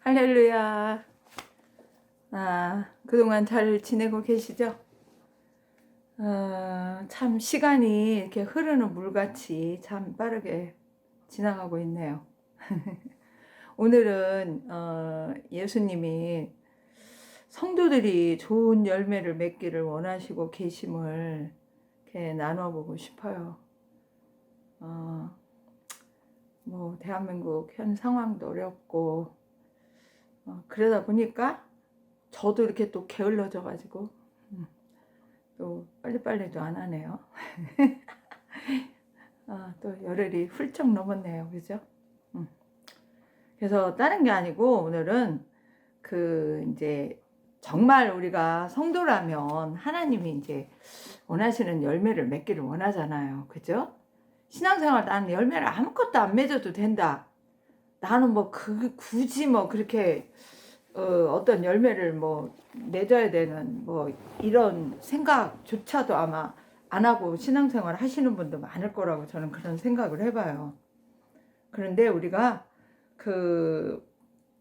할렐루야. 그동안 잘 지내고 계시죠? 참 시간이 이렇게 흐르는 물같이 참 빠르게 지나가고 있네요. 오늘은 예수님이 성도들이 좋은 열매를 맺기를 원하시고 계심을 이렇게 나눠보고 싶어요. 뭐 대한민국 현 상황도 어렵고 그러다 보니까 저도 이렇게 또 게을러져 가지고 또 빨리빨리도 안 하네요. 또 열흘이 훌쩍 넘었네요. 그죠? 그래서 다른 게 아니고 오늘은 이제 정말 우리가 성도라면 하나님이 이제 원하시는 열매를 맺기를 원하잖아요. 그죠? 신앙생활 나는 열매를 아무것도 안 맺어도 된다. 나는 뭐 굳이 뭐 그렇게 어떤 열매를 뭐 맺어야 되는 뭐 이런 생각조차도 아마 안 하고 신앙생활 하시는 분도 많을 거라고 저는 그런 생각을 해봐요. 그런데 우리가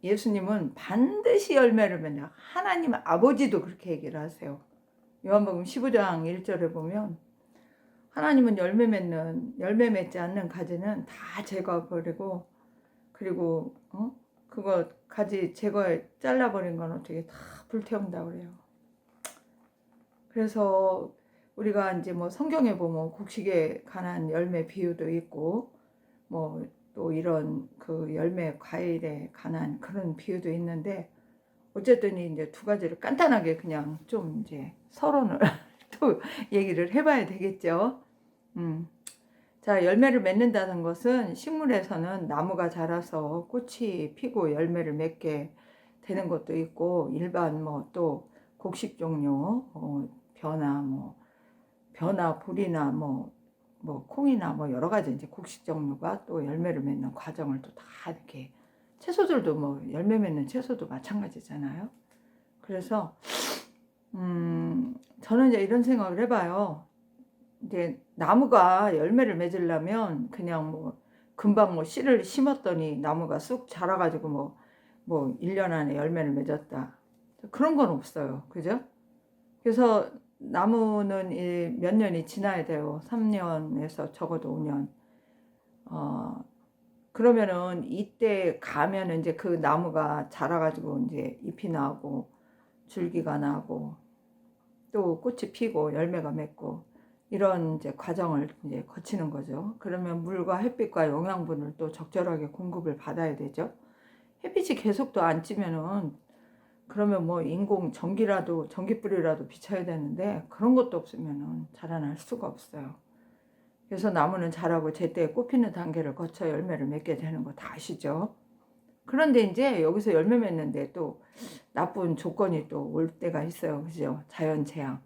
예수님은 반드시 열매를 맺는, 하나님 아버지도 그렇게 얘기를 하세요. 요한복음 15장 1절에 보면 하나님은 열매 맺지 않는 가지는 다 제거해버리고, 그리고 그거 가지 잘라버린 건 어떻게 다 불태운다 그래요. 그래서 우리가 이제 뭐 성경에 보면 곡식에 관한 열매 비유도 있고, 뭐 또 이런 열매 과일에 관한 그런 비유도 있는데, 어쨌든 이제 두 가지를 간단하게 그냥 좀 이제 서론을 또 얘기를 해봐야 되겠죠. 자, 열매를 맺는다는 것은 식물에서는 나무가 자라서 꽃이 피고 열매를 맺게 되는 것도 있고, 일반 뭐 또 곡식 종류, 벼나 보리나 뭐 콩이나 뭐 여러 가지 이제 곡식 종류가 또 열매를 맺는 과정을 또 다 이렇게, 채소들도 뭐 열매 맺는 채소도 마찬가지잖아요. 그래서 저는 이제 이런 생각을 해봐요. 이제 나무가 열매를 맺으려면 그냥 뭐 금방 뭐 씨를 심었더니 나무가 쑥 자라가지고 뭐 1년 안에 열매를 맺었다, 그런 건 없어요. 그죠? 그래서 나무는 몇 년이 지나야 돼요. 3년에서 적어도 5년. 그러면은 이때 가면은 이제 그 나무가 자라가지고 이제 잎이 나고 줄기가 나고 또 꽃이 피고 열매가 맺고, 이런 이제 과정을 이제 거치는 거죠. 그러면 물과 햇빛과 영양분을 또 적절하게 공급을 받아야 되죠. 햇빛이 계속 또 안 찌면은, 그러면 뭐 인공 전기불이라도 비춰야 되는데, 그런 것도 없으면은 자라날 수가 없어요. 그래서 나무는 자라고 제때 꽃 피는 단계를 거쳐 열매를 맺게 되는 거 다 아시죠? 그런데 이제 여기서 열매 맺는데 또 나쁜 조건이 또 올 때가 있어요. 그죠? 자연재앙,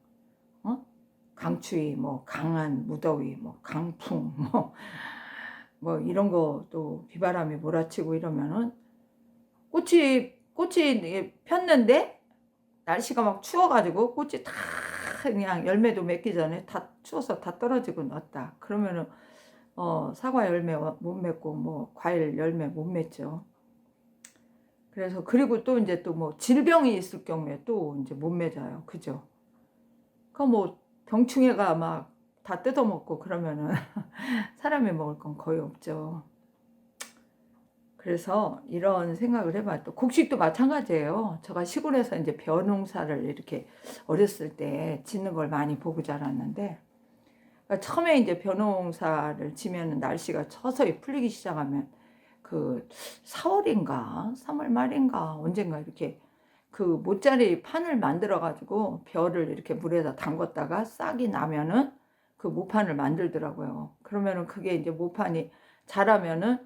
강추위, 뭐 강한 무더위, 뭐 강풍, 뭐 이런 거 또 비바람이 몰아치고 이러면은 꽃이 폈는데 날씨가 막 추워가지고 꽃이 다 그냥 열매도 맺기 전에 다 추워서 다 떨어지고 놨다. 그러면은 사과 열매 못 맺고 뭐 과일 열매 못 맺죠. 그래서 그리고 또 이제 또 뭐 질병이 있을 경우에 또 이제 못 맺어요. 그죠? 그 뭐 병충해가 막 다 뜯어먹고 그러면은 사람이 먹을 건 거의 없죠. 그래서 이런 생각을 해봐요. 또 곡식도 마찬가지예요. 제가 시골에서 이제 벼농사를 이렇게 어렸을 때 짓는 걸 많이 보고 자랐는데, 그러니까 처음에 이제 벼농사를 지면 날씨가 서서히 풀리기 시작하면 4월인가 3월 말인가 언젠가 이렇게 모짜리 판을 만들어 가지고 벼를 이렇게 물에다 담궜다가 싹이 나면은 그 모판을 만들더라고요. 그러면은 그게 이제 모판이 자라면은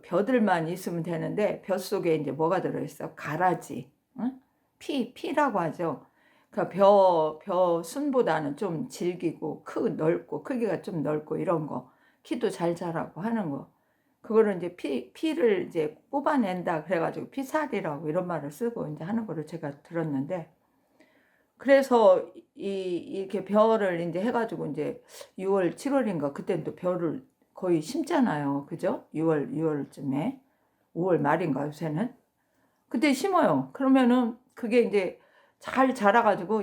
벼들만 있으면 되는데, 벼 속에 이제 뭐가 들어있어? 가라지, 응? 피라고 하죠. 벼 순보다는 좀 질기고 넓고 크기가 좀 넓고 이런 거, 키도 잘 자라고 하는 거, 그거를 이제 피를 이제 뽑아낸다 그래가지고 피살이라고 이런 말을 쓰고 이제 하는 거를 제가 들었는데, 그래서 이렇게 벼를 이제 해가지고 이제 6월 7월인가 그때는 또 벼를 거의 심잖아요. 그죠? 6월쯤에 5월 말인가 요새는. 그때 심어요. 그러면은 그게 이제 잘 자라가지고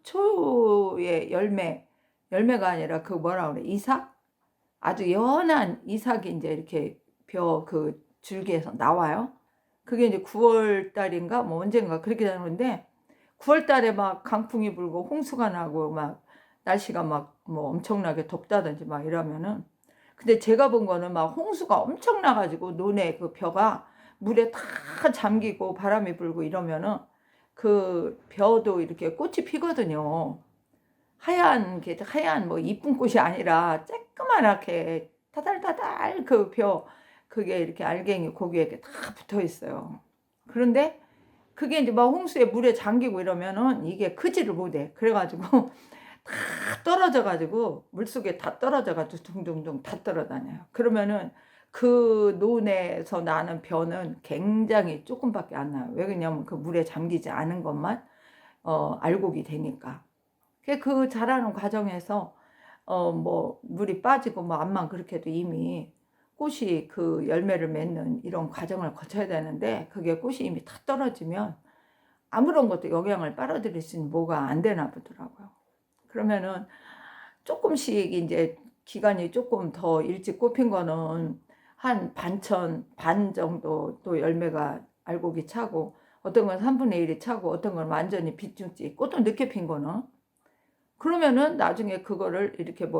초의 열매가 아니라 그 뭐라 그래, 이삭? 아주 연한 이삭이 이제 이렇게 그 줄기에서 나와요. 그게 이제 9월 달인가 뭐 언젠가 그렇게 되는데, 9월 달에 막 강풍이 불고 홍수가 나고 막 날씨가 막 뭐 엄청나게 덥다든지 막 이러면은, 근데 제가 본 거는 막 홍수가 엄청 나가지고 논의 그 벼가 물에 다 잠기고 바람이 불고 이러면은 그 벼도 이렇게 꽃이 피거든요. 하얀 뭐 이쁜 꽃이 아니라 쬐끄만하게 타달타달 그 벼, 그게 이렇게 알갱이 고기에 이렇게 다 붙어 있어요. 그런데 그게 이제 막 홍수에 물에 잠기고 이러면은 이게 크지를 못해. 그래가지고 다 떨어져가지고 물속에 다 떨어져가지고 둥둥둥 다 떨어다녀요. 그러면은 그 논에서 나는 벼는 굉장히 조금밖에 안 나요. 왜 그러냐면 그 물에 잠기지 않은 것만 알곡이 되니까. 그 자라는 과정에서 뭐 물이 빠지고 뭐 암만 그렇게 해도 이미 꽃이 그 열매를 맺는 이런 과정을 거쳐야 되는데, 그게 꽃이 이미 다 떨어지면 아무런 것도 영향을 빨아들일 수 있는 뭐가 안 되나 보더라고요. 그러면은 조금씩 이제 기간이 조금 더 일찍 꽃핀 거는 한 반 정도 또 열매가 알곡이 차고, 어떤 건 3분의 1이 차고, 어떤 건 완전히 빛중지, 꽃도 늦게 핀 거는. 그러면은 나중에 그거를 이렇게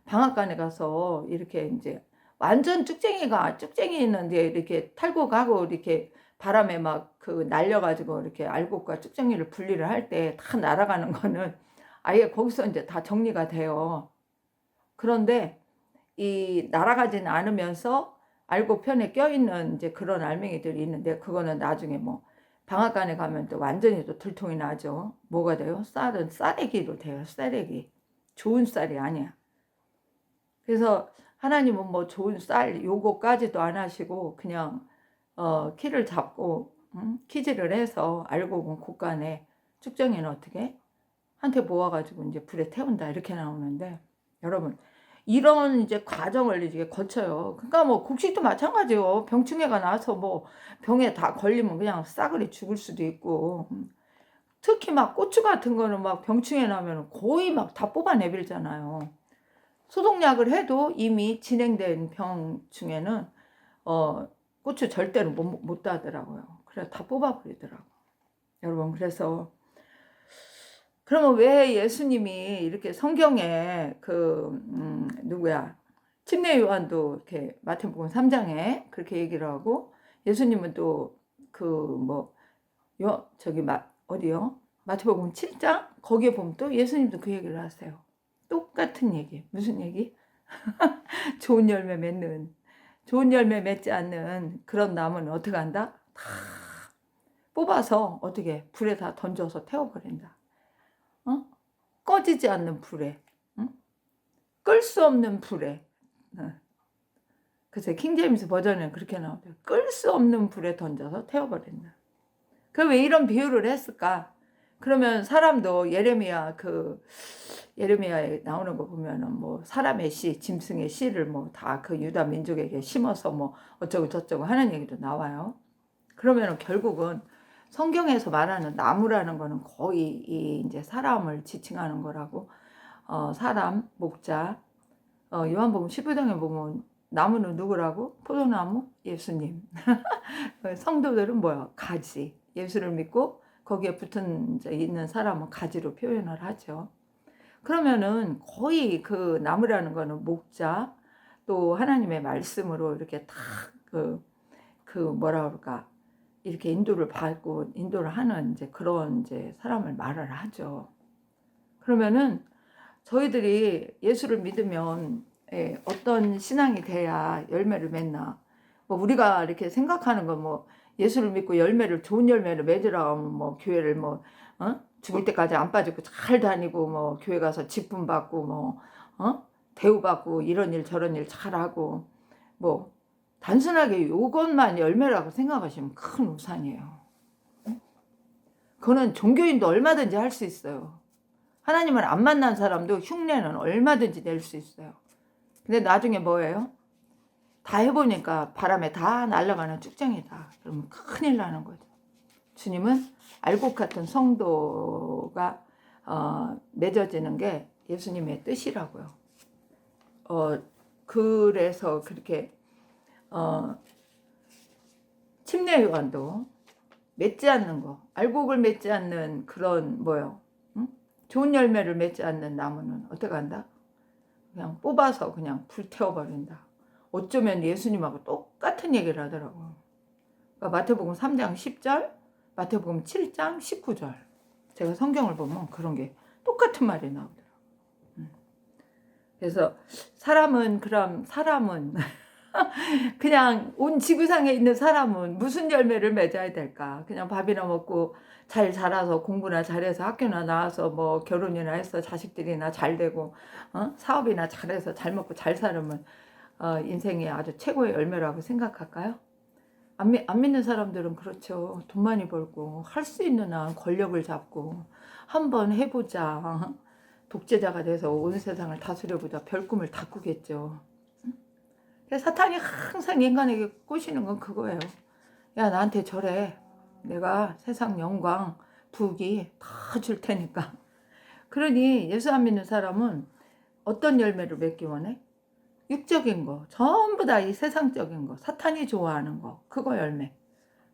방앗간에 가서 이렇게 이제 완전 쭉쟁이 있는데 이렇게 탈고 가고 이렇게 바람에 막 그 날려가지고 이렇게 알곡과 쭉쟁이를 분리를 할 때 다 날아가는 거는 아예 거기서 이제 다 정리가 돼요. 그런데 이 날아가지는 않으면서 알곡 편에 껴있는 이제 그런 알맹이들이 있는데, 그거는 나중에 뭐 방앗간에 가면 또 완전히 또 들통이 나죠. 뭐가 돼요? 쌀은 쌀래기로 돼요. 쌀래기. 좋은 쌀이 아니야. 그래서 하나님은 뭐 좋은 쌀 요거까지도 안 하시고 그냥 키를 잡고 키질을 해서 알곡은 곳간에, 쭉정이는 어떻게 한테 모아가지고 이제 불에 태운다 이렇게 나오는데, 여러분 이런 이제 과정을 이제 거쳐요. 그러니까 뭐 곡식도 마찬가지요. 병충해가 나서 뭐 병에 다 걸리면 그냥 싸그리 죽을 수도 있고, 특히 막 고추 같은 거는 막 병충해 나면 거의 막 다 뽑아내버리잖아요. 소독약을 해도 이미 진행된 병충해는 고추 절대로 못 따더라고요. 그래서 다 뽑아버리더라고. 여러분, 그러면 왜 예수님이 이렇게 성경에 누구야? 침례 요한도 이렇게 마태복음 3장에 그렇게 얘기를 하고, 예수님은 또 어디요? 마태복음 7장? 거기에 보면 또 예수님도 그 얘기를 하세요. 똑같은 얘기. 무슨 얘기? 좋은 열매 맺지 않는 그런 나무는 어떻게 한다? 다 뽑아서 어떻게 불에 다 던져서 태워버린다. 꺼지지 않는 불에, 끌 수 없는 불에. 그래서 킹제임스 버전은 그렇게 나오죠. 끌 수 없는 불에 던져서 태워버린다. 그럼 왜 이런 비유를 했을까? 그러면 사람도 예레미야에 나오는 거 보면은 뭐 사람의 씨, 짐승의 씨를 뭐 다 그 유다 민족에게 심어서 뭐 어쩌고 저쩌고 하는 얘기도 나와요. 그러면은 결국은 성경에서 말하는 나무라는 거는 거의 이제 사람을 지칭하는 거라고. 사람, 목자. 요한복음 15장에 보면 나무는 누구라고? 포도나무? 예수님. 성도들은 뭐야? 가지. 예수를 믿고 거기에 붙은 있는 사람은 가지로 표현을 하죠. 그러면은 거의 그 나무라는 거는 목자, 또 하나님의 말씀으로 이렇게 딱 뭐라 그럴까, 이렇게 인도를 받고 인도를 하는 이제 그런 이제 사람을 말을 하죠. 그러면은 저희들이 예수를 믿으면 어떤 신앙이 돼야 열매를 맺나? 뭐 우리가 이렇게 생각하는 건 뭐 예수를 믿고 좋은 열매를 맺으라 하면 뭐 교회를 죽을 때까지 안 빠지고 잘 다니고 뭐 교회 가서 직분 받고 뭐 대우받고 이런 일 저런 일 잘하고, 뭐 단순하게 이것만 열매라고 생각하시면 큰 우산이에요. 그거는 종교인도 얼마든지 할 수 있어요. 하나님을 안 만난 사람도 흉내는 얼마든지 낼 수 있어요. 근데 나중에 뭐예요? 다 해보니까 바람에 다 날아가는 쭉정이다. 그러면 큰일 나는 거죠. 주님은 알곡 같은 성도가 맺어지는 게 예수님의 뜻이라고요. 그래서 그렇게 침례 요한도 맺지 않는 거, 알곡을 맺지 않는 그런 뭐요, 응? 좋은 열매를 맺지 않는 나무는 어떻게 한다? 그냥 뽑아서 그냥 불태워버린다. 어쩌면 예수님하고 똑같은 얘기를 하더라고요. 그러니까 마태복음 3장 10절, 마태복음 7장 19절. 제가 성경을 보면 그런 게 똑같은 말이 나오더라고요. 그래서 사람은 그냥 온 지구상에 있는 사람은 무슨 열매를 맺어야 될까? 그냥 밥이나 먹고 잘 자라서 공부나 잘해서 학교나 나와서 뭐 결혼이나 해서 자식들이나 잘 되고 사업이나 잘해서 잘 먹고 잘 살면 인생이 아주 최고의 열매라고 생각할까요? 안 믿는 사람들은 그렇죠. 돈 많이 벌고 할 수 있는 한 권력을 잡고 한번 해보자. 독재자가 돼서 온 세상을 다스려보자. 별 꿈을 다 꾸겠죠. 사탄이 항상 인간에게 꼬시는 건 그거예요. 야, 나한테 절해. 내가 세상 영광, 부귀 다 줄 테니까. 그러니 예수 안 믿는 사람은 어떤 열매를 맺기 원해? 육적인 거, 전부 다 이 세상적인 거, 사탄이 좋아하는 거, 그거 열매.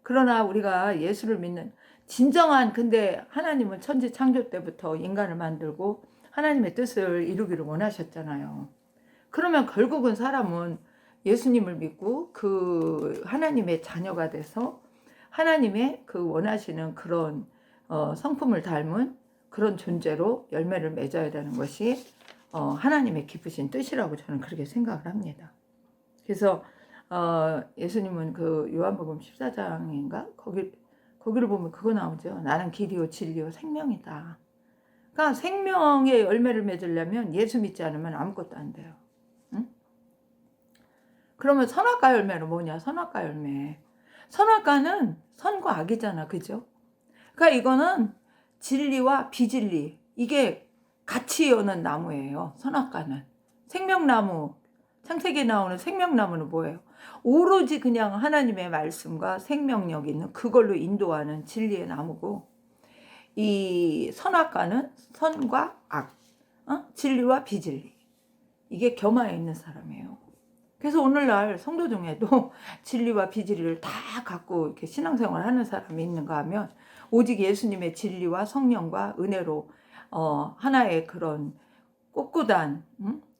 그러나 우리가 예수를 믿는 진정한, 근데 하나님은 천지 창조 때부터 인간을 만들고 하나님의 뜻을 이루기를 원하셨잖아요. 그러면 결국은 사람은 예수님을 믿고 그 하나님의 자녀가 돼서 하나님의 그 원하시는 그런 성품을 닮은 그런 존재로 열매를 맺어야 되는 것이 하나님의 기쁘신 뜻이라고 저는 그렇게 생각을 합니다. 그래서 예수님은 그 요한복음 14장인가 거기를 보면 그거 나오죠. 나는 길이요 진리요 생명이다. 그러니까 생명의 열매를 맺으려면 예수 믿지 않으면 아무것도 안 돼요. 응? 그러면 선악과 열매는 뭐냐? 선악과 열매. 선악과는 선과 악이잖아. 그죠? 그러니까 이거는 진리와 비진리. 이게 같이 여는 나무예요. 선악과는. 생명나무. 창세기에 나오는 생명나무는 뭐예요? 오로지 그냥 하나님의 말씀과 생명력 있는 그걸로 인도하는 진리의 나무고, 이 선악과는 선과 악, 진리와 비진리. 이게 겸하여 있는 사람이에요. 그래서 오늘날 성도 중에도 진리와 비진리를 다 갖고 이렇게 신앙생활을 하는 사람이 있는가 하면 오직 예수님의 진리와 성령과 은혜로 하나의 그런 꼿꼿한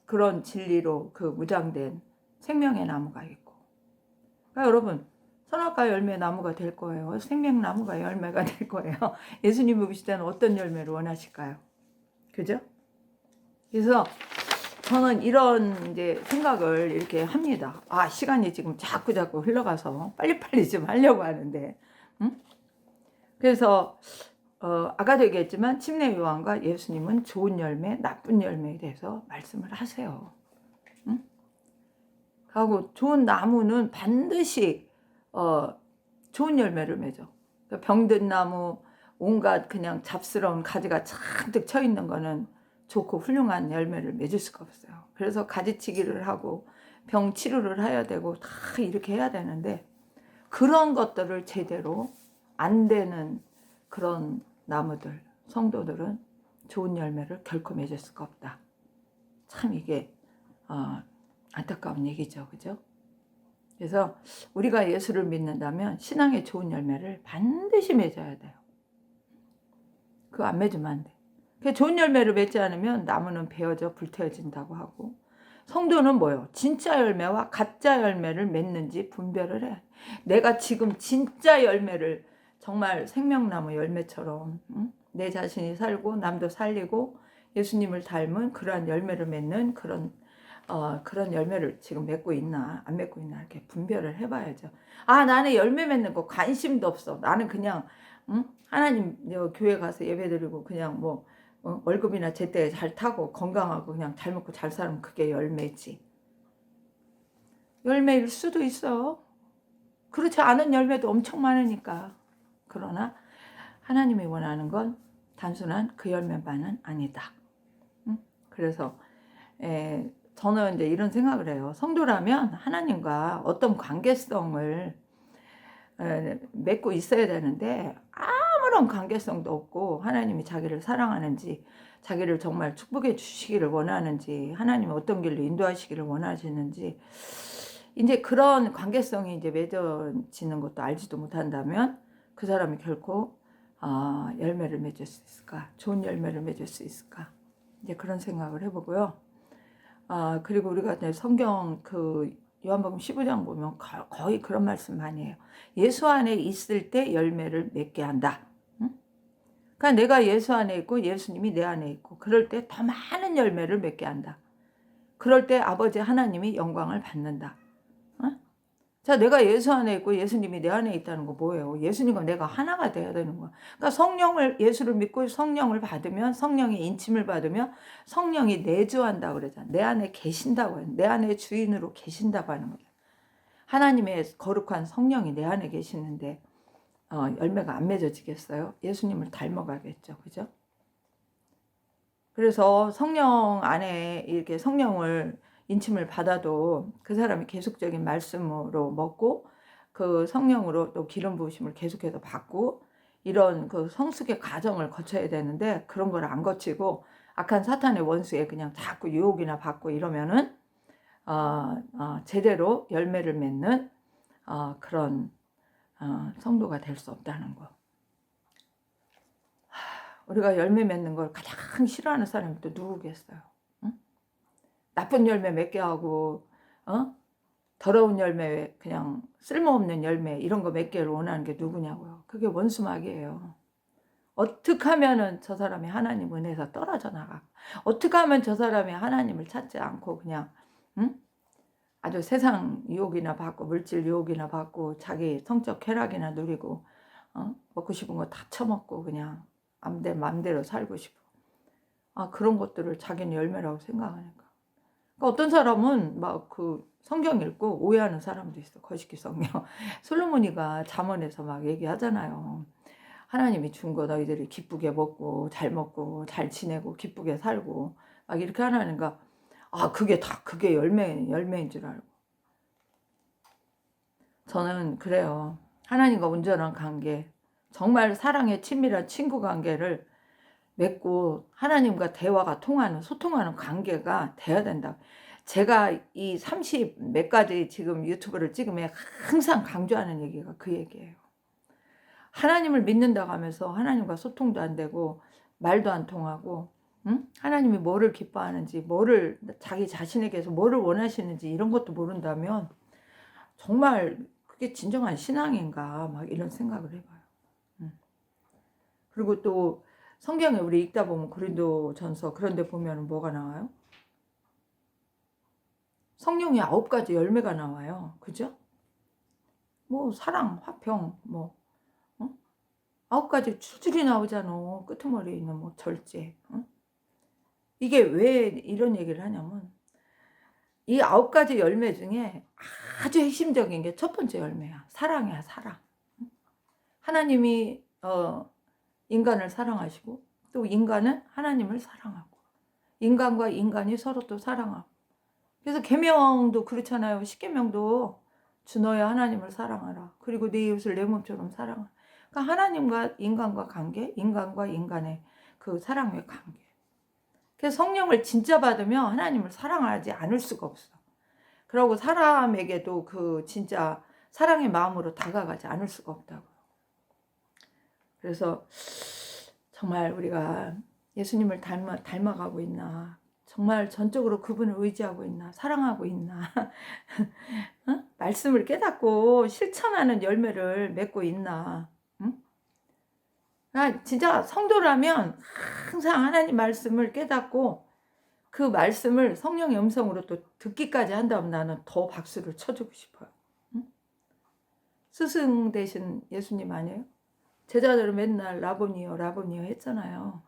그런 진리로 그 무장된 생명의 나무가 있고. 그러니까 여러분 선악과 열매 나무가 될 거예요. 생명나무가 열매가 될 거예요. 예수님이 오실 때는 어떤 열매를 원하실까요? 그죠? 그래서 저는 이런 이제 생각을 이렇게 합니다. 시간이 지금 자꾸 흘러가서 빨리빨리 좀 하려고 하는데, 그래서 아까도 얘기했지만 침례 요한과 예수님은 좋은 열매, 나쁜 열매에 대해서 말씀을 하세요. 하고 좋은 나무는 반드시 좋은 열매를 맺어. 그러니까 병든 나무, 온갖 그냥 잡스러운 가지가 잔뜩 쳐 있는 거는 좋고 훌륭한 열매를 맺을 수가 없어요. 그래서 가지치기를 하고 병 치료를 해야 되고 다 이렇게 해야 되는데, 그런 것들을 제대로 안 되는 그런 나무들, 성도들은 좋은 열매를 결코 맺을 수가 없다. 참 이게 안타까운 얘기죠. 그죠? 그래서 우리가 예수를 믿는다면 신앙의 좋은 열매를 반드시 맺어야 돼요. 그거 안 맺으면 안 돼. 그 좋은 열매를 맺지 않으면 나무는 베어져 불태워진다고 하고, 성도는 뭐예요? 진짜 열매와 가짜 열매를 맺는지 분별을 해. 내가 지금 진짜 열매를 정말 생명나무 열매처럼 내 자신이 살고 남도 살리고 예수님을 닮은 그러한 열매를 맺는 그런 열매를 지금 맺고 있나 안 맺고 있나 이렇게 분별을 해봐야죠. 나는 열매 맺는 거 관심도 없어. 나는 그냥 하나님 교회 가서 예배드리고 그냥 뭐 월급이나 제때 잘 타고 건강하고 그냥 잘 먹고 잘 살면 그게 열매지. 열매일 수도 있어. 그렇지 않은 열매도 엄청 많으니까. 그러나 하나님이 원하는 건 단순한 그 열매만은 아니다. 그래서 저는 이제 이런 생각을 해요. 성도라면 하나님과 어떤 관계성을 맺고 있어야 되는데 아무런 관계성도 없고, 하나님이 자기를 사랑하는지, 자기를 정말 축복해 주시기를 원하는지, 하나님이 어떤 길로 인도하시기를 원하시는지, 이제 그런 관계성이 이제 맺어지는 것도 알지도 못한다면 그 사람이 결코 열매를 맺을 수 있을까? 좋은 열매를 맺을 수 있을까? 이제 그런 생각을 해보고요. 그리고 우리가 이제 성경 그 요한복음 15장 보면 거의 그런 말씀 많이 해요. 예수 안에 있을 때 열매를 맺게 한다. 응? 그러니까 내가 예수 안에 있고 예수님이 내 안에 있고, 그럴 때 더 많은 열매를 맺게 한다. 그럴 때 아버지 하나님이 영광을 받는다. 응? 자, 내가 예수 안에 있고 예수님이 내 안에 있다는 거 뭐예요? 예수님과 내가 하나가 돼야 되는 거야. 그러니까 예수를 믿고 성령을 받으면, 성령의 인침을 받으면 성령이 내주한다고 그러잖아. 내 안에 계신다고 해요. 내 안에 주인으로 계신다고 하는 거예요. 하나님의 거룩한 성령이 내 안에 계시는데 열매가 안 맺어지겠어요? 예수님을 닮아가겠죠. 그죠? 그래서 성령 안에 이렇게 성령을 인침을 받아도 그 사람이 계속적인 말씀으로 먹고, 그 성령으로 또 기름 부으심을 계속해서 받고, 이런 그 성숙의 과정을 거쳐야 되는데, 그런 걸 안 거치고 악한 사탄의 원수에 그냥 자꾸 유혹이나 받고 이러면은 제대로 열매를 맺는 그런 성도가 될 수 없다는 거. 우리가 열매 맺는 걸 가장 싫어하는 사람이 또 누구겠어요? 응? 나쁜 열매 맺게 하고, 더러운 열매, 그냥 쓸모없는 열매, 이런 거 맺기를 원하는 게 누구냐고요. 그게 원수마귀예요. 어떻게 하면은 저 사람이 하나님 은혜에서 떨어져 나가? 어떻게 하면 저 사람이 하나님을 찾지 않고 그냥 아주 세상 유혹이나 받고, 물질 유혹이나 받고, 자기 성적 쾌락이나 누리고, 먹고 싶은 거 다 처먹고 그냥 맘대로 살고 싶어. 그런 것들을 자기는 열매라고 생각하니까. 그러니까 어떤 사람은 막 그 성경 읽고 오해하는 사람도 있어. 거시기 성경. 솔로몬이가 잠언에서 막 얘기하잖아요. 하나님이 준 거 너희들이 기쁘게 먹고 잘 지내고 기쁘게 살고 막 이렇게 하나니까 그게 열매인 줄 알고. 저는 그래요. 하나님과 온전한 관계, 정말 사랑의 친밀한 친구 관계를 맺고 하나님과 대화가 통하는, 소통하는 관계가 돼야 된다. 제가 이 30 몇 가지 지금 유튜브를 찍으면 항상 강조하는 얘기가 그 얘기예요. 하나님을 믿는다고 하면서 하나님과 소통도 안 되고 말도 안 통하고, 하나님이 뭐를 기뻐하는지, 뭐를 자기 자신에게서 뭐를 원하시는지 이런 것도 모른다면 정말 그게 진정한 신앙인가 막 이런 생각을 해봐요. 그리고 또 성경에 우리 읽다 보면 고린도전서 그런 데 보면 뭐가 나와요? 성령의 9가지 열매가 나와요. 그죠? 뭐 사랑, 화평, 뭐 9가지 줄줄이 나오잖아. 끄트머리에 있는 뭐 절제. 이게 왜 이런 얘기를 하냐면, 이 9가지 열매 중에 아주 핵심적인 게 첫 번째 열매야. 사랑이야, 사랑. 하나님이 인간을 사랑하시고, 또 인간은 하나님을 사랑하고, 인간과 인간이 서로 또 사랑하고. 그래서 계명도 그렇잖아요. 십계명도 주 너의 하나님을 사랑하라. 그리고 네 이웃을 내 몸처럼 사랑하라. 그러니까 하나님과 인간과 관계, 인간과 인간의 그 사랑의 관계. 그래서 성령을 진짜 받으면 하나님을 사랑하지 않을 수가 없어. 그리고 사람에게도 그 진짜 사랑의 마음으로 다가가지 않을 수가 없다고. 그래서 정말 우리가 예수님을 닮아가고 있나, 정말 전적으로 그분을 의지하고 있나, 사랑하고 있나, 말씀을 깨닫고 실천하는 열매를 맺고 있나. 진짜 성도라면 항상 하나님 말씀을 깨닫고 그 말씀을 성령의 음성으로 또 듣기까지 한다면 나는 더 박수를 쳐주고 싶어요. 스승 되신 예수님 아니에요? 제자들은 맨날 라보니요 라보니요 했잖아요.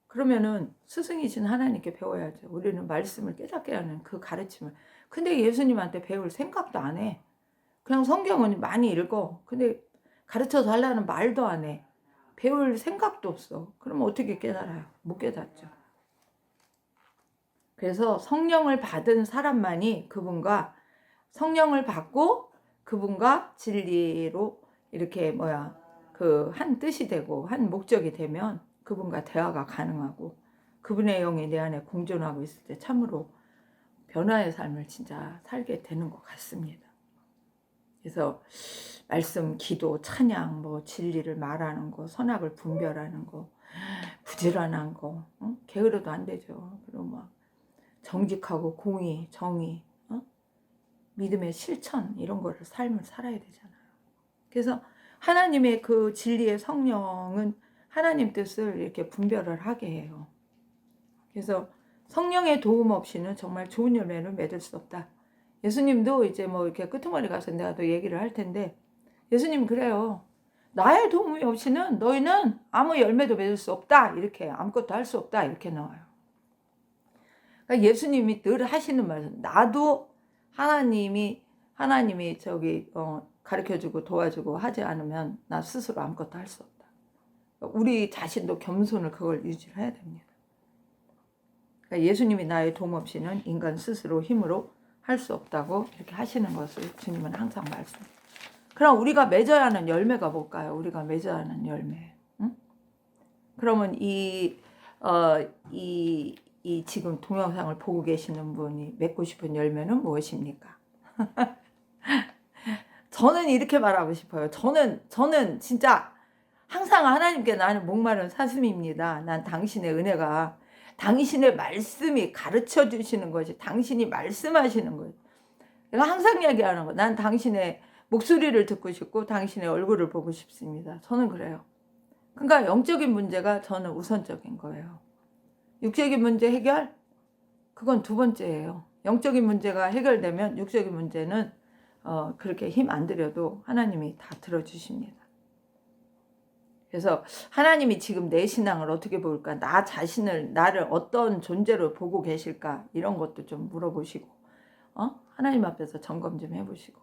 그러면은 스승이신 하나님께 배워야죠. 우리는 말씀을 깨닫게 하는 그 가르침을. 근데 예수님한테 배울 생각도 안 해. 그냥 성경은 많이 읽어. 근데 가르쳐 달라는 말도 안 해. 배울 생각도 없어. 그럼 어떻게 깨달아요? 못 깨닫죠. 그래서 성령을 받은 사람만이 그분과 성령을 받고 그분과 진리로 이렇게 그 한 뜻이 되고 한 목적이 되면 그분과 대화가 가능하고 그분의 영이 내 안에 공존하고 있을 때 참으로 변화의 삶을 진짜 살게 되는 것 같습니다. 그래서 말씀, 기도, 찬양, 진리를 말하는 거, 선악을 분별하는 거, 부지런한 거, 게으르도 안 되죠. 그리고 정직하고 공의, 정의, 믿음의 실천 이런 거를 삶을 살아야 되잖아요. 그래서 하나님의 그 진리의 성령은 하나님 뜻을 이렇게 분별을 하게 해요. 그래서 성령의 도움 없이는 정말 좋은 열매를 맺을 수 없다. 예수님도 이제 이렇게 끄트머리 가서 내가 또 얘기를 할 텐데, 예수님 그래요. 나의 도움이 없이는 너희는 아무 열매도 맺을 수 없다. 이렇게 아무것도 할 수 없다. 이렇게 나와요. 그러니까 예수님이 늘 하시는 말씀. 나도 하나님이 가르쳐주고 도와주고 하지 않으면 나 스스로 아무것도 할 수 없다. 우리 자신도 겸손을 그걸 유지를 해야 됩니다. 그러니까 예수님이 나의 도움 없이는 인간 스스로 힘으로 할 수 없다고 이렇게 하시는 것을 주님은 항상 말씀해요. 그럼 우리가 맺어야 하는 열매가 뭘까요? 우리가 맺어야 하는 열매. 응? 그러면 이 지금 동영상을 보고 계시는 분이 맺고 싶은 열매는 무엇입니까? 저는 이렇게 말하고 싶어요. 저는 진짜 항상 하나님께 나는 목마른 사슴입니다. 난 당신의 은혜가, 당신의 말씀이 가르쳐 주시는 것이, 당신이 말씀하시는 것. 내가 항상 얘기하는 거. 난 당신의 목소리를 듣고 싶고 당신의 얼굴을 보고 싶습니다. 저는 그래요. 그러니까 영적인 문제가 저는 우선적인 거예요. 육적인 문제 해결? 그건 두 번째예요. 영적인 문제가 해결되면 육적인 문제는 그렇게 힘 안 들여도 하나님이 다 들어주십니다. 그래서 하나님이 지금 내 신앙을 어떻게 볼까? 나 자신을, 나를 어떤 존재로 보고 계실까? 이런 것도 좀 물어보시고, 하나님 앞에서 점검 좀 해보시고.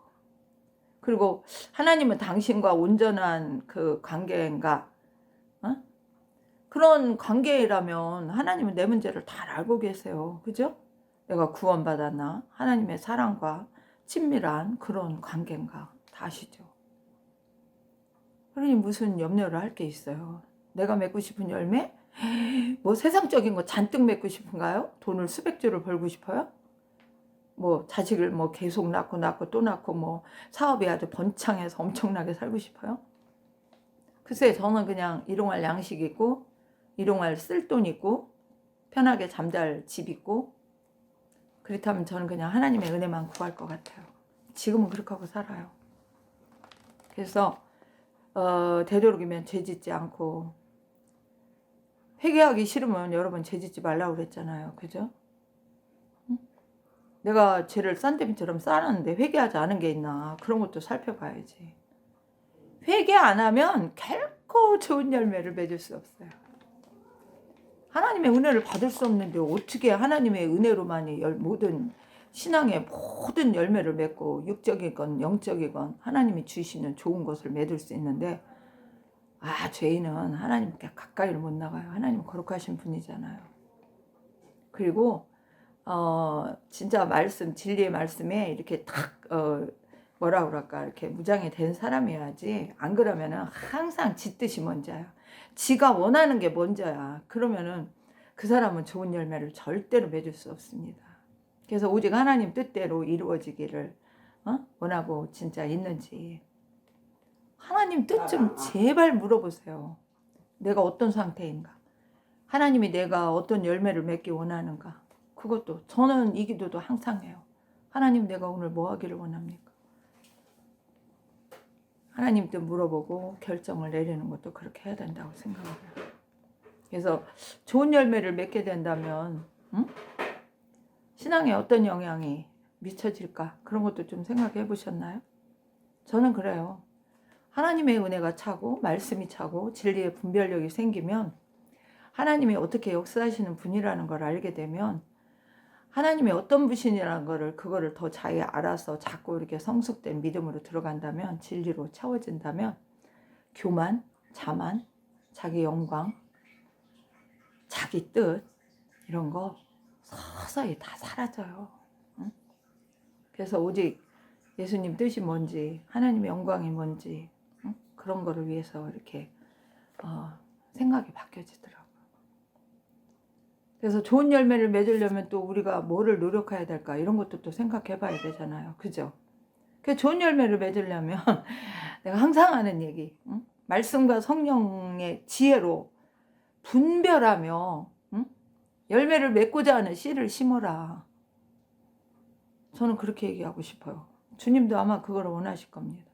그리고 하나님은 당신과 온전한 그 관계인가? 그런 관계라면 하나님은 내 문제를 다 알고 계세요. 그죠? 내가 구원받았나? 하나님의 사랑과 친밀한 그런 관계인가? 다 아시죠? 그러니 무슨 염려를 할 게 있어요. 내가 맺고 싶은 열매? 세상적인 거 잔뜩 맺고 싶은가요? 돈을 수백 조를 벌고 싶어요? 자식을 계속 낳고 또 낳고 사업이 아주 번창해서 엄청나게 살고 싶어요? 글쎄, 저는 그냥 일용할 양식 있고, 일용할 쓸 돈 있고, 편하게 잠잘 집 있고, 그렇다면 저는 그냥 하나님의 은혜만 구할 것 같아요. 지금은 그렇게 하고 살아요. 그래서 되도록이면 죄짓지 않고, 회개하기 싫으면 여러분 죄짓지 말라고 그랬잖아요. 그죠? 내가 죄를 싼데미처럼 쌓았는데 회개하지 않은 게 있나, 그런 것도 살펴봐야지. 회개 안 하면 결코 좋은 열매를 맺을 수 없어요. 하나님의 은혜를 받을 수 없는데 어떻게 하나님의 은혜로만이 모든 신앙의 모든 열매를 맺고, 육적이건 영적이건 하나님이 주시는 좋은 것을 맺을 수 있는데, 죄인은 하나님께 가까이를 못 나가요. 하나님은 거룩하신 분이잖아요. 그리고 진짜 말씀, 진리의 말씀에 이렇게 탁 뭐라 그럴까, 이렇게 무장이 된 사람이어야지. 안 그러면은 항상 지 뜻이 먼저야. 지가 원하는 게 먼저야. 그러면은 그 사람은 좋은 열매를 절대로 맺을 수 없습니다. 그래서 오직 하나님 뜻대로 이루어지기를 원하고 진짜 있는지 하나님 뜻 좀 제발 물어보세요. 내가 어떤 상태인가? 하나님이 내가 어떤 열매를 맺기 원하는가? 그것도 저는 이 기도도 항상 해요. 하나님, 내가 오늘 뭐 하기를 원합니까? 하나님도 물어보고 결정을 내리는 것도 그렇게 해야 된다고 생각을 해요. 그래서 좋은 열매를 맺게 된다면 신앙에 어떤 영향이 미쳐질까? 그런 것도 좀 생각해 보셨나요? 저는 그래요. 하나님의 은혜가 차고 말씀이 차고 진리의 분별력이 생기면, 하나님이 어떻게 역사하시는 분이라는 걸 알게 되면, 하나님이 어떤 분이라는 거를 그거를 더 잘 알아서 자꾸 이렇게 성숙된 믿음으로 들어간다면, 진리로 채워진다면, 교만, 자만, 자기 영광, 자기 뜻 이런 거 서서히 다 사라져요. 그래서 오직 예수님 뜻이 뭔지, 하나님의 영광이 뭔지, 응? 그런 거를 위해서 이렇게 생각이 바뀌어지더라고요. 그래서 좋은 열매를 맺으려면 또 우리가 뭐를 노력해야 될까, 이런 것도 또 생각해 봐야 되잖아요. 그죠? 그 좋은 열매를 맺으려면 내가 항상 하는 얘기, 응? 말씀과 성령의 지혜로 분별하며, 응? 열매를 맺고자 하는 씨를 심어라. 저는 그렇게 얘기하고 싶어요. 주님도 아마 그걸 원하실 겁니다.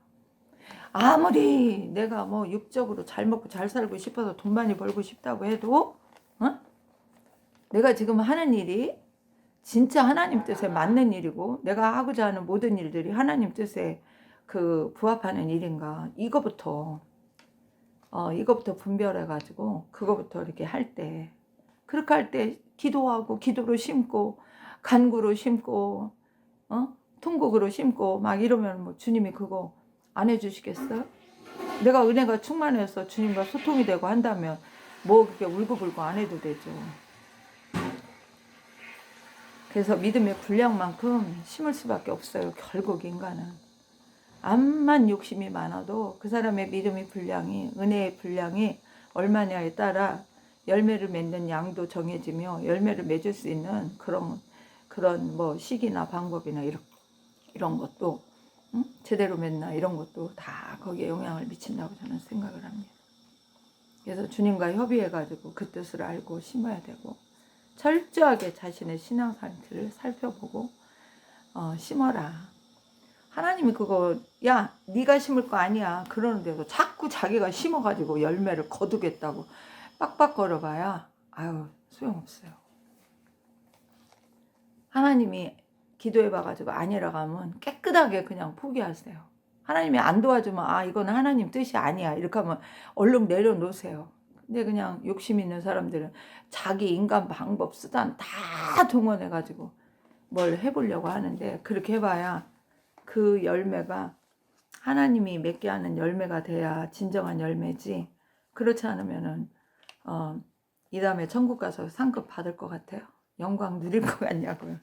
아무리 내가 뭐 육적으로 잘 먹고 잘 살고 싶어서 돈 많이 벌고 싶다고 해도, 어? 내가 지금 하는 일이 진짜 하나님 뜻에 맞는 일이고, 내가 하고자 하는 모든 일들이 하나님 뜻에 부합하는 일인가, 이거부터 분별해가지고 그거부터 이렇게 할 때, 그렇게 할 때 기도하고, 기도로 심고, 간구로 심고, 통곡으로 심고 막 이러면 뭐 주님이 그거 안 해주시겠어요? 내가 은혜가 충만해서 주님과 소통이 되고 한다면 뭐 그렇게 울고불고 안 해도 되죠. 그래서 믿음의 분량만큼 심을 수밖에 없어요. 결국 인간은 암만 욕심이 많아도 그 사람의 믿음의 분량이, 은혜의 분량이 얼마냐에 따라 열매를 맺는 양도 정해지며, 열매를 맺을 수 있는 그런 뭐 시기나 방법이나 이런 것도, 제대로 맺나 이런 것도 다 거기에 영향을 미친다고 저는 생각을 합니다. 그래서 주님과 협의해가지고 그 뜻을 알고 심어야 되고, 철저하게 자신의 신앙 상태를 살펴보고 심어라. 하나님이 그거 야 네가 심을 거 아니야 그러는데도 자꾸 자기가 심어가지고 열매를 거두겠다고 빡빡거려봐야 아유 소용없어요. 하나님이 기도해봐가지고 아니라고 하면 깨끗하게 그냥 포기하세요. 하나님이 안 도와주면 아 이건 하나님 뜻이 아니야 이렇게 하면 얼른 내려놓으세요. 근데 그냥 욕심 있는 사람들은 자기 인간 방법 수단 다 동원해가지고 뭘 해보려고 하는데, 그렇게 해봐야 그 열매가 하나님이 맺게 하는 열매가 돼야 진정한 열매지, 그렇지 않으면은 이 다음에 천국 가서 상급 받을 것 같아요. 영광 누릴 것 같냐고요.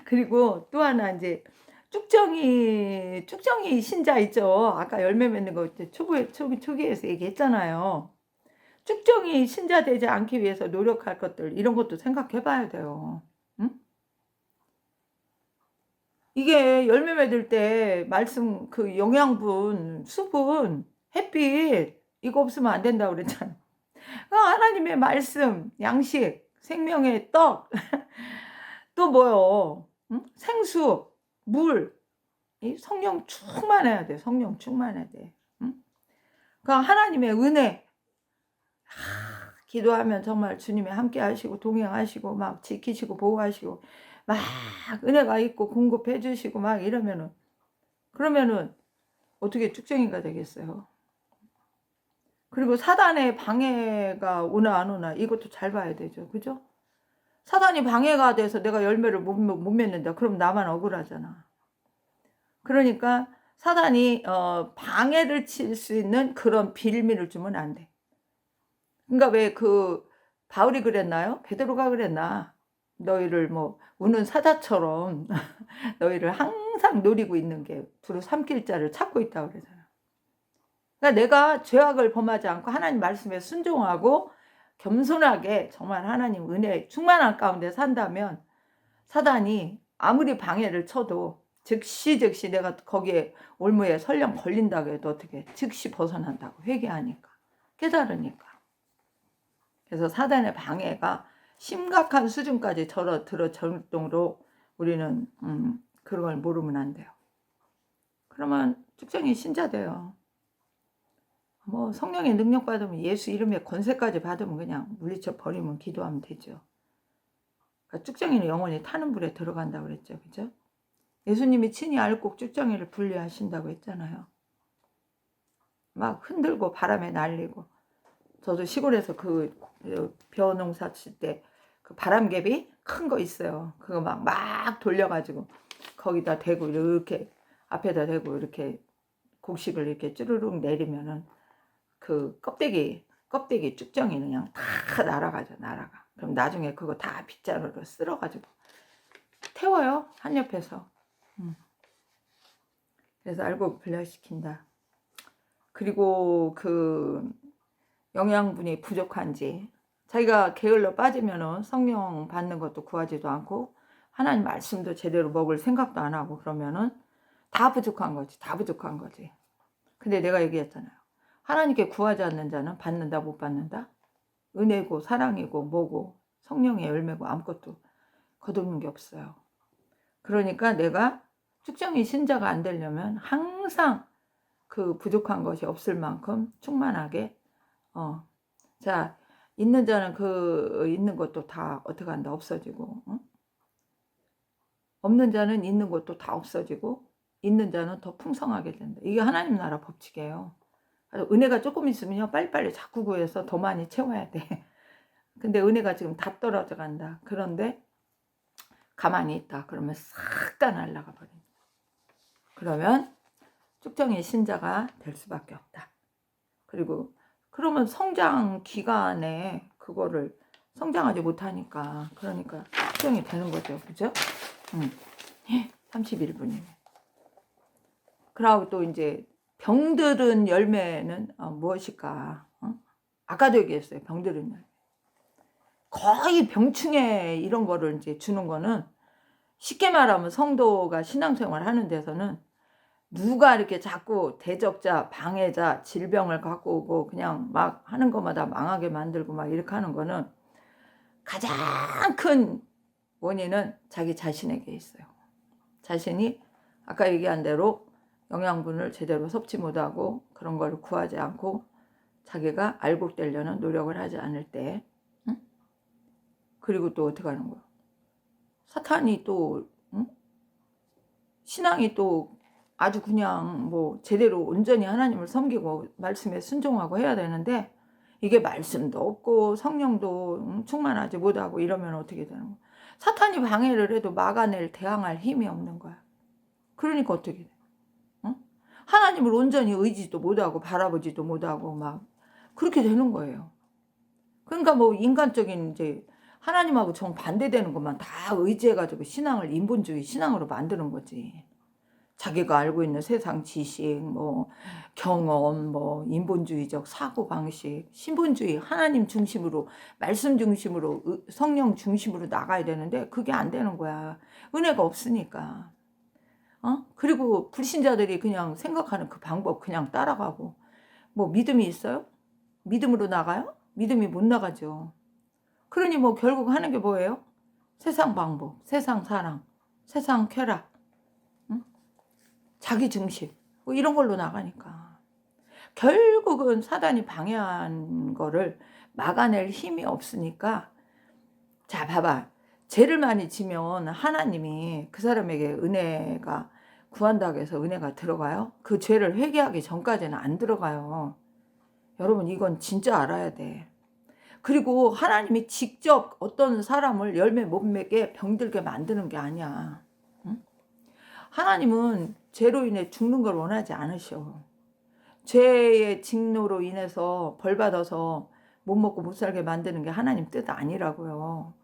그리고 또 하나 이제 쭉정이 신자 있죠. 아까 열매 맺는 거 초기에서 얘기했잖아요. 쭉정이 신자 되지 않기 위해서 노력할 것들, 이런 것도 생각해 봐야 돼요. 응? 이게 열매 맺을 때 말씀 그 영양분, 수분, 햇빛 이거 없으면 안 된다고 그랬잖아. 하나님의 말씀, 양식, 생명의 떡, 또 뭐요? 응? 생수, 물, 이 성령 충만해야 돼. 성령 충만해야 돼. 응? 그 하나님의 은혜. 기도하면 정말 주님이 함께 하시고 동행하시고 막 지키시고 보호하시고 막 은혜가 있고 공급해 주시고 막 이러면은, 그러면은 어떻게 쭉정이가 되겠어요? 그리고 사단의 방해가 오나 안 오나 이것도 잘 봐야 되죠. 그죠? 사단이 방해가 돼서 내가 열매를 못 맺는다. 그럼 나만 억울하잖아. 그러니까 사단이 방해를 칠 수 있는 그런 빌미를 주면 안 돼. 그러니까 왜 바울이 그랬나요? 베드로가 그랬나? 너희를 뭐 우는 사자처럼 너희를 항상 노리고 있는 게 두루 삼킬 자를 찾고 있다고 그러잖아. 그러니까 내가 죄악을 범하지 않고 하나님 말씀에 순종하고 겸손하게 정말 하나님 은혜 충만한 가운데 산다면, 사단이 아무리 방해를 쳐도 즉시 내가 거기에 올무에 설령 걸린다고 해도 어떻게 즉시 벗어난다고, 회개하니까, 깨달으니까. 그래서 사단의 방해가 심각한 수준까지 들어 정도로 우리는 그런 걸 모르면 안 돼요. 그러면 쭉정이 신자 돼요. 뭐 성령의 능력 받으면, 예수 이름의 권세까지 받으면 그냥 물리쳐 버리면 기도하면 되죠. 그러니까 쭉정이는 영원히 타는 불에 들어간다고 그랬죠. 그죠? 예수님이 친히 알곡 쭉정이를 분리하신다고 했잖아요. 막 흔들고 바람에 날리고. 저도 시골에서 벼 농사 칠 때 그 바람개비 큰 거 있어요. 그거 막 돌려가지고 거기다 대고 이렇게 앞에다 대고 이렇게 곡식을 이렇게 쭈르륵 내리면은 그 껍데기 쭉정이는 그냥 다 날아가죠. 날아가. 그럼 나중에 그거 다 빗자루로 쓸어가지고 태워요. 한 옆에서. 그래서 알곡 분리시킨다. 그리고 그 영양분이 부족한지, 자기가 게을러 빠지면은 성령 받는 것도 구하지도 않고 하나님 말씀도 제대로 먹을 생각도 안 하고 그러면은 다 부족한 거지. 다 부족한 거지. 근데 내가 얘기했잖아요. 하나님께 구하지 않는 자는 받는다 못 받는다? 은혜고 사랑이고 뭐고 성령의 열매고 아무것도 거두는 게 없어요. 그러니까 내가 쭉정이 신자가 안 되려면 항상 그 부족한 것이 없을 만큼 충만하게 자, 있는 자는 그 있는 것도 다 어떻게 한다 없어지고 없는 자는 있는 것도 다 없어지고 있는 자는 더 풍성하게 된다. 이게 하나님 나라 법칙이에요. 은혜가 조금 있으면요 빨리빨리 자꾸 구해서 더 많이 채워야 돼. 근데 은혜가 지금 다 떨어져 간다. 그런데 가만히 있다 그러면 싹 다 날아가 버린다. 그러면 쭉정이 신자가 될 수밖에 없다. 그리고 그러면 성장 기간에 그거를 성장하지 못하니까 그러니까 쭉정이 되는 거죠. 그죠? 31분이네. 그리고 또 이제 병들은 열매는 무엇일까? 아까도 얘기했어요. 병들은 열매. 거의 병충해 이런 거를 이제 주는 거는 쉽게 말하면 성도가 신앙생활 하는 데서는 누가 이렇게 자꾸 대적자, 방해자, 질병을 갖고 오고 그냥 막 하는 것마다 망하게 만들고 막 이렇게 하는 거는 가장 큰 원인은 자기 자신에게 있어요. 자신이 아까 얘기한 대로 영양분을 제대로 섭취 못하고 그런 걸 구하지 않고 자기가 알곡되려는 노력을 하지 않을 때 그리고 또 어떻게 하는 거야? 사탄이 또 신앙이 또 아주 그냥 뭐 제대로 온전히 하나님을 섬기고 말씀에 순종하고 해야 되는데 이게 말씀도 없고 성령도 충만하지 못하고 이러면 어떻게 되는 거야? 사탄이 방해를 해도 막아낼 대항할 힘이 없는 거야. 그러니까 어떻게 돼? 하나님을 온전히 의지도 못하고 바라보지도 못하고 막 그렇게 되는 거예요. 그러니까 뭐 인간적인 이제 하나님하고 정반대되는 것만 다 의지해가지고 신앙을 인본주의 신앙으로 만드는 거지. 자기가 알고 있는 세상 지식, 뭐 경험, 뭐 인본주의적 사고 방식, 신본주의 하나님 중심으로 말씀 중심으로 성령 중심으로 나가야 되는데 그게 안 되는 거야. 은혜가 없으니까. 그리고 불신자들이 그냥 생각하는 그 방법 그냥 따라가고 뭐 믿음이 있어요? 믿음으로 나가요? 믿음이 못 나가죠. 그러니 뭐 결국 하는 게 뭐예요? 세상 방법, 세상 사랑, 세상 쾌락, 자기 중심 뭐 이런 걸로 나가니까 결국은 사단이 방해한 거를 막아낼 힘이 없으니까 자 봐봐 죄를 많이 지면 하나님이 그 사람에게 은혜가 구한다고 해서 은혜가 들어가요? 그 죄를 회개하기 전까지는 안 들어가요. 여러분 이건 진짜 알아야 돼. 그리고 하나님이 직접 어떤 사람을 열매 못 맺게 병들게 만드는 게 아니야. 하나님은 죄로 인해 죽는 걸 원하지 않으셔. 죄의 직로로 인해서 벌 받아서 못 먹고 못 살게 만드는 게 하나님 뜻 아니라고요.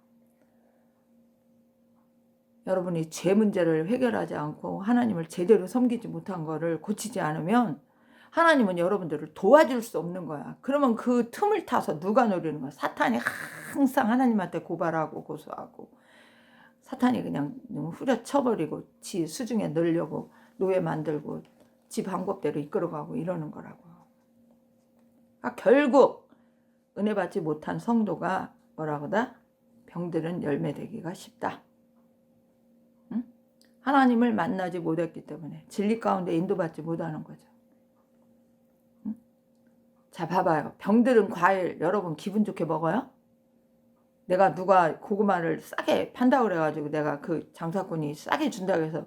여러분이 죄 문제를 해결하지 않고 하나님을 제대로 섬기지 못한 거를 고치지 않으면 하나님은 여러분들을 도와줄 수 없는 거야. 그러면 그 틈을 타서 누가 노리는 거야? 사탄이 항상 하나님한테 고발하고 고소하고 사탄이 그냥 후려쳐버리고 지 수중에 넣으려고 노예 만들고 지 방법대로 이끌어가고 이러는 거라고. 그러니까 결국 은혜 받지 못한 성도가 뭐라고다? 병들은 열매되기가 쉽다. 응? 하나님을 만나지 못했기 때문에 진리 가운데 인도받지 못하는 거죠. 응? 자 봐봐요. 병들은 과일 여러분 기분 좋게 먹어요? 내가 누가 고구마를 싸게 판다고 그래가지고 내가 그 장사꾼이 싸게 준다고 해서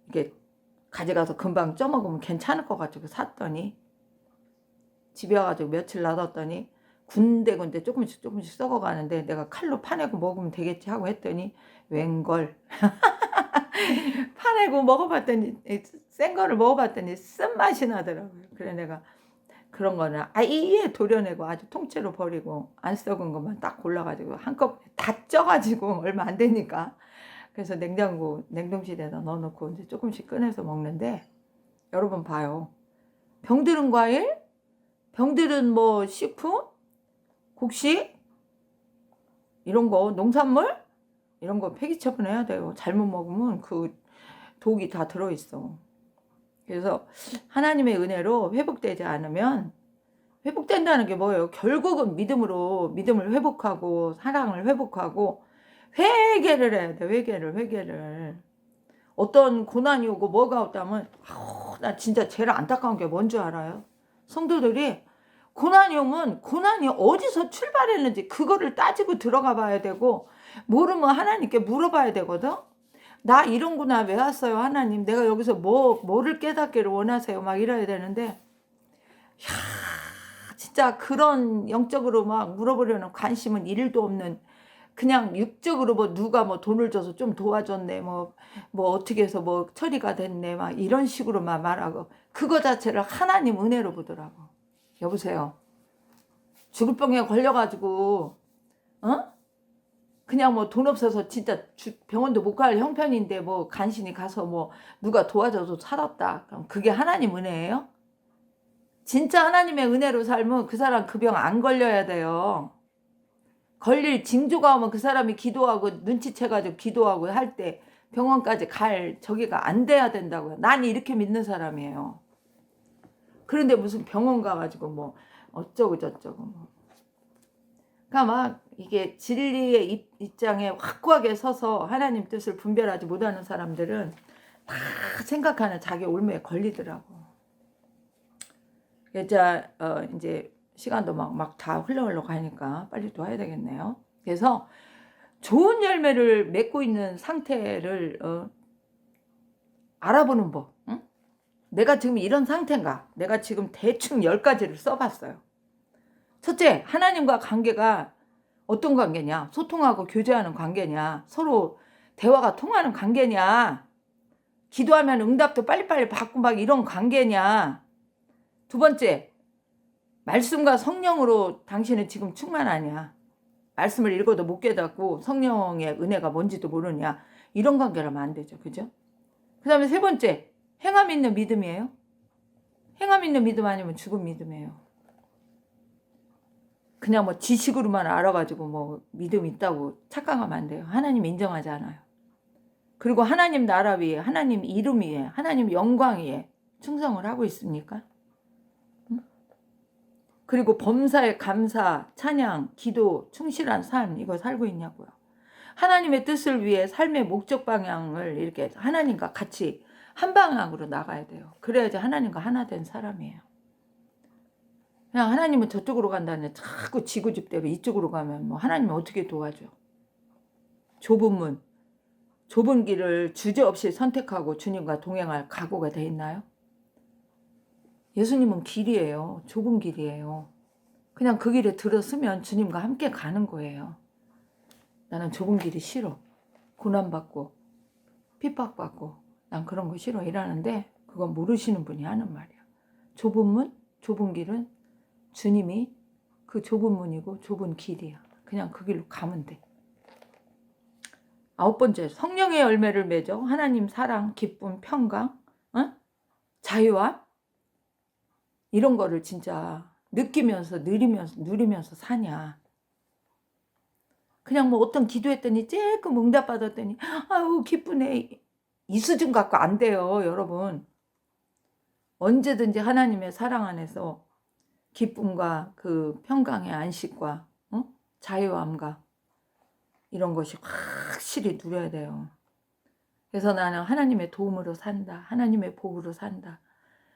이렇게 가져가서 금방 쪄먹으면 괜찮을 것 같아서 샀더니 집에 와가지고 며칠 놔뒀더니 군데군데 조금씩 썩어가는데 내가 칼로 파내고 먹으면 되겠지 하고 했더니 웬걸 파내고 먹어봤더니 센 거를 먹어봤더니 쓴맛이 나더라고요. 그래 내가 그런 거는 아예 도려내고 아주 통째로 버리고 안 썩은 것만 딱 골라가지고 한꺼번에 다 쪄가지고 얼마 안 되니까 그래서 냉동실에다 넣어놓고 이제 조금씩 꺼내서 먹는데 여러분 봐요. 병들은 과일, 병들은 뭐 식품, 곡식 이런 거, 농산물 이런 거 폐기 처분해야 돼요. 잘못 먹으면 그 독이 다 들어있어. 그래서 하나님의 은혜로 회복되지 않으면, 회복된다는 게 뭐예요? 결국은 믿음을 회복하고 사랑을 회복하고 회개를 해야 돼. 회개를. 어떤 고난이 오고 뭐가 없다면 나 진짜 제일 안타까운 게 뭔 줄 알아요? 성도들이 고난이 오면 고난이 어디서 출발했는지 그거를 따지고 들어가 봐야 되고, 모르면 하나님께 물어봐야 되거든. 나 이런구나, 왜 왔어요 하나님, 내가 여기서 뭐를 깨닫기를 원하세요, 막 이래야 되는데, 진짜 그런 영적으로 막 물어보려는 관심은 1도 없는, 그냥 육적으로 뭐 누가 뭐 돈을 줘서 좀 도와줬네, 뭐 어떻게 해서 뭐 처리가 됐네, 막 이런 식으로만 말하고 그거 자체를 하나님 은혜로 보더라고. 여보세요. 죽을 병에 걸려가지고 그냥 뭐 돈 없어서 진짜 병원도 못 갈 형편인데 뭐 간신히 가서 뭐 누가 도와줘서 살았다, 그럼 그게 하나님 은혜예요? 진짜 하나님의 은혜로 살면 그 사람 그 병 안 걸려야 돼요. 걸릴 징조가 오면 그 사람이 기도하고 눈치채가지고 기도하고 할 때 병원까지 갈 저기가 안 돼야 된다고요. 난 이렇게 믿는 사람이에요. 그런데 무슨 병원 가가지고 뭐 어쩌고 저쩌고 뭐. 그러니까 막 이게 진리의 입장에 확고하게 서서 하나님 뜻을 분별하지 못하는 사람들은 다 생각하는 자기 올무에 걸리더라고. 이제 시간도 막 다 흘러 가니까 빨리 또 해야 되겠네요. 그래서 좋은 열매를 맺고 있는 상태를 알아보는 법. 응? 내가 지금 이런 상태인가? 내가 지금 대충 10가지를 써봤어요. 첫째, 하나님과 관계가 어떤 관계냐? 소통하고 교제하는 관계냐? 서로 대화가 통하는 관계냐? 기도하면 응답도 빨리빨리 받고 막 이런 관계냐? 두 번째, 말씀과 성령으로 당신은 지금 충만하냐? 말씀을 읽어도 못 깨닫고 성령의 은혜가 뭔지도 모르냐? 이런 관계라면 안 되죠. 그죠? 그 다음에 세 번째, 행함 있는 믿음이에요. 행함 있는 믿음 아니면 죽은 믿음이에요. 그냥 뭐 지식으로만 알아가지고 뭐 믿음 있다고 착각하면 안 돼요. 하나님 인정하지 않아요. 그리고 하나님 나라 위에, 하나님 이름 위에, 하나님 영광 위에 충성을 하고 있습니까? 그리고 범사에 감사, 찬양, 기도, 충실한 삶, 이거 살고 있냐고요. 하나님의 뜻을 위해 삶의 목적 방향을 이렇게 하나님과 같이 한 방향으로 나가야 돼요. 그래야지 하나님과 하나 된 사람이에요. 그냥 하나님은 저쪽으로 간다는데 자꾸 지고집대로 이쪽으로 가면 뭐 하나님은 어떻게 도와줘? 좁은 길을 주저없이 선택하고 주님과 동행할 각오가 돼 있나요? 예수님은 길이에요. 좁은 길이에요. 그냥 그 길에 들어서면 주님과 함께 가는 거예요. 나는 좁은 길이 싫어. 고난받고 핍박받고 난 그런 거 싫어 이러는데, 그건 모르시는 분이 하는 말이야. 좁은 길은 주님이 그 좁은 문이고 좁은 길이야. 그냥 그 길로 가면 돼. 9번째, 성령의 열매를 맺어 하나님 사랑, 기쁨, 평강, 자유함, 이런 거를 진짜 느끼면서 누리면서 사냐. 그냥 뭐 어떤 기도했더니 조금 응답받았더니 아유 기쁘네, 이 수준 갖고 안 돼요. 여러분, 언제든지 하나님의 사랑 안에서 기쁨과 그 평강의 안식과 자유함과 이런 것이 확실히 누려야 돼요. 그래서 나는 하나님의 도움으로 산다, 하나님의 복으로 산다,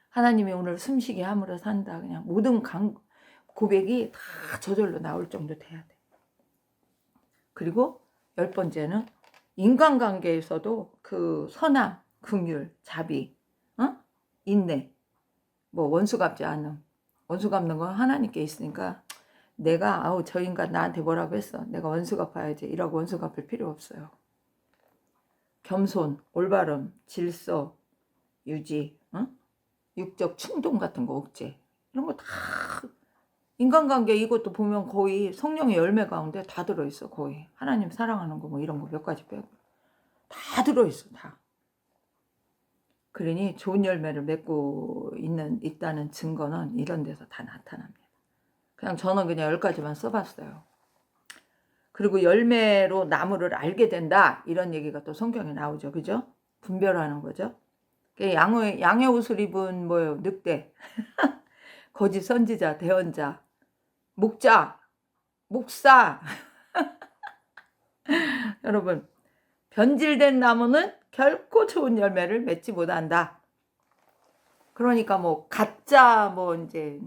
하나님이 오늘 숨쉬게 함으로 산다. 그냥 모든 고백이 다 저절로 나올 정도 돼야 돼. 그리고 10번째는 인간관계에서도 그 선함, 긍휼, 자비, 인내, 뭐 원수 갚지 않음. 원수 갚는 건 하나님께 있으니까 내가 저 인간 나한테 뭐라고 했어, 내가 원수 갚아야지 이라고 원수 갚을 필요 없어요. 겸손, 올바름, 질서, 유지, 육적 충동 같은 거 억제, 이런 거 다 인간관계, 이것도 보면 거의 성령의 열매 가운데 다 들어있어. 거의 하나님 사랑하는 거 뭐 이런 거 몇 가지 빼고 다 들어있어. 다. 그러니 좋은 열매를 맺고 있다는 증거는 이런 데서 다 나타납니다. 그냥 저는 그냥 10가지만 써봤어요. 그리고 열매로 나무를 알게 된다 이런 얘기가 또 성경에 나오죠. 그죠? 분별하는 거죠. 양의 옷을 입은 뭐예요? 늑대, 거짓 선지자, 대언자, 목자, 목사. 여러분, 변질된 나무는 결코 좋은 열매를 맺지 못한다. 그러니까 뭐 가짜 뭐 이제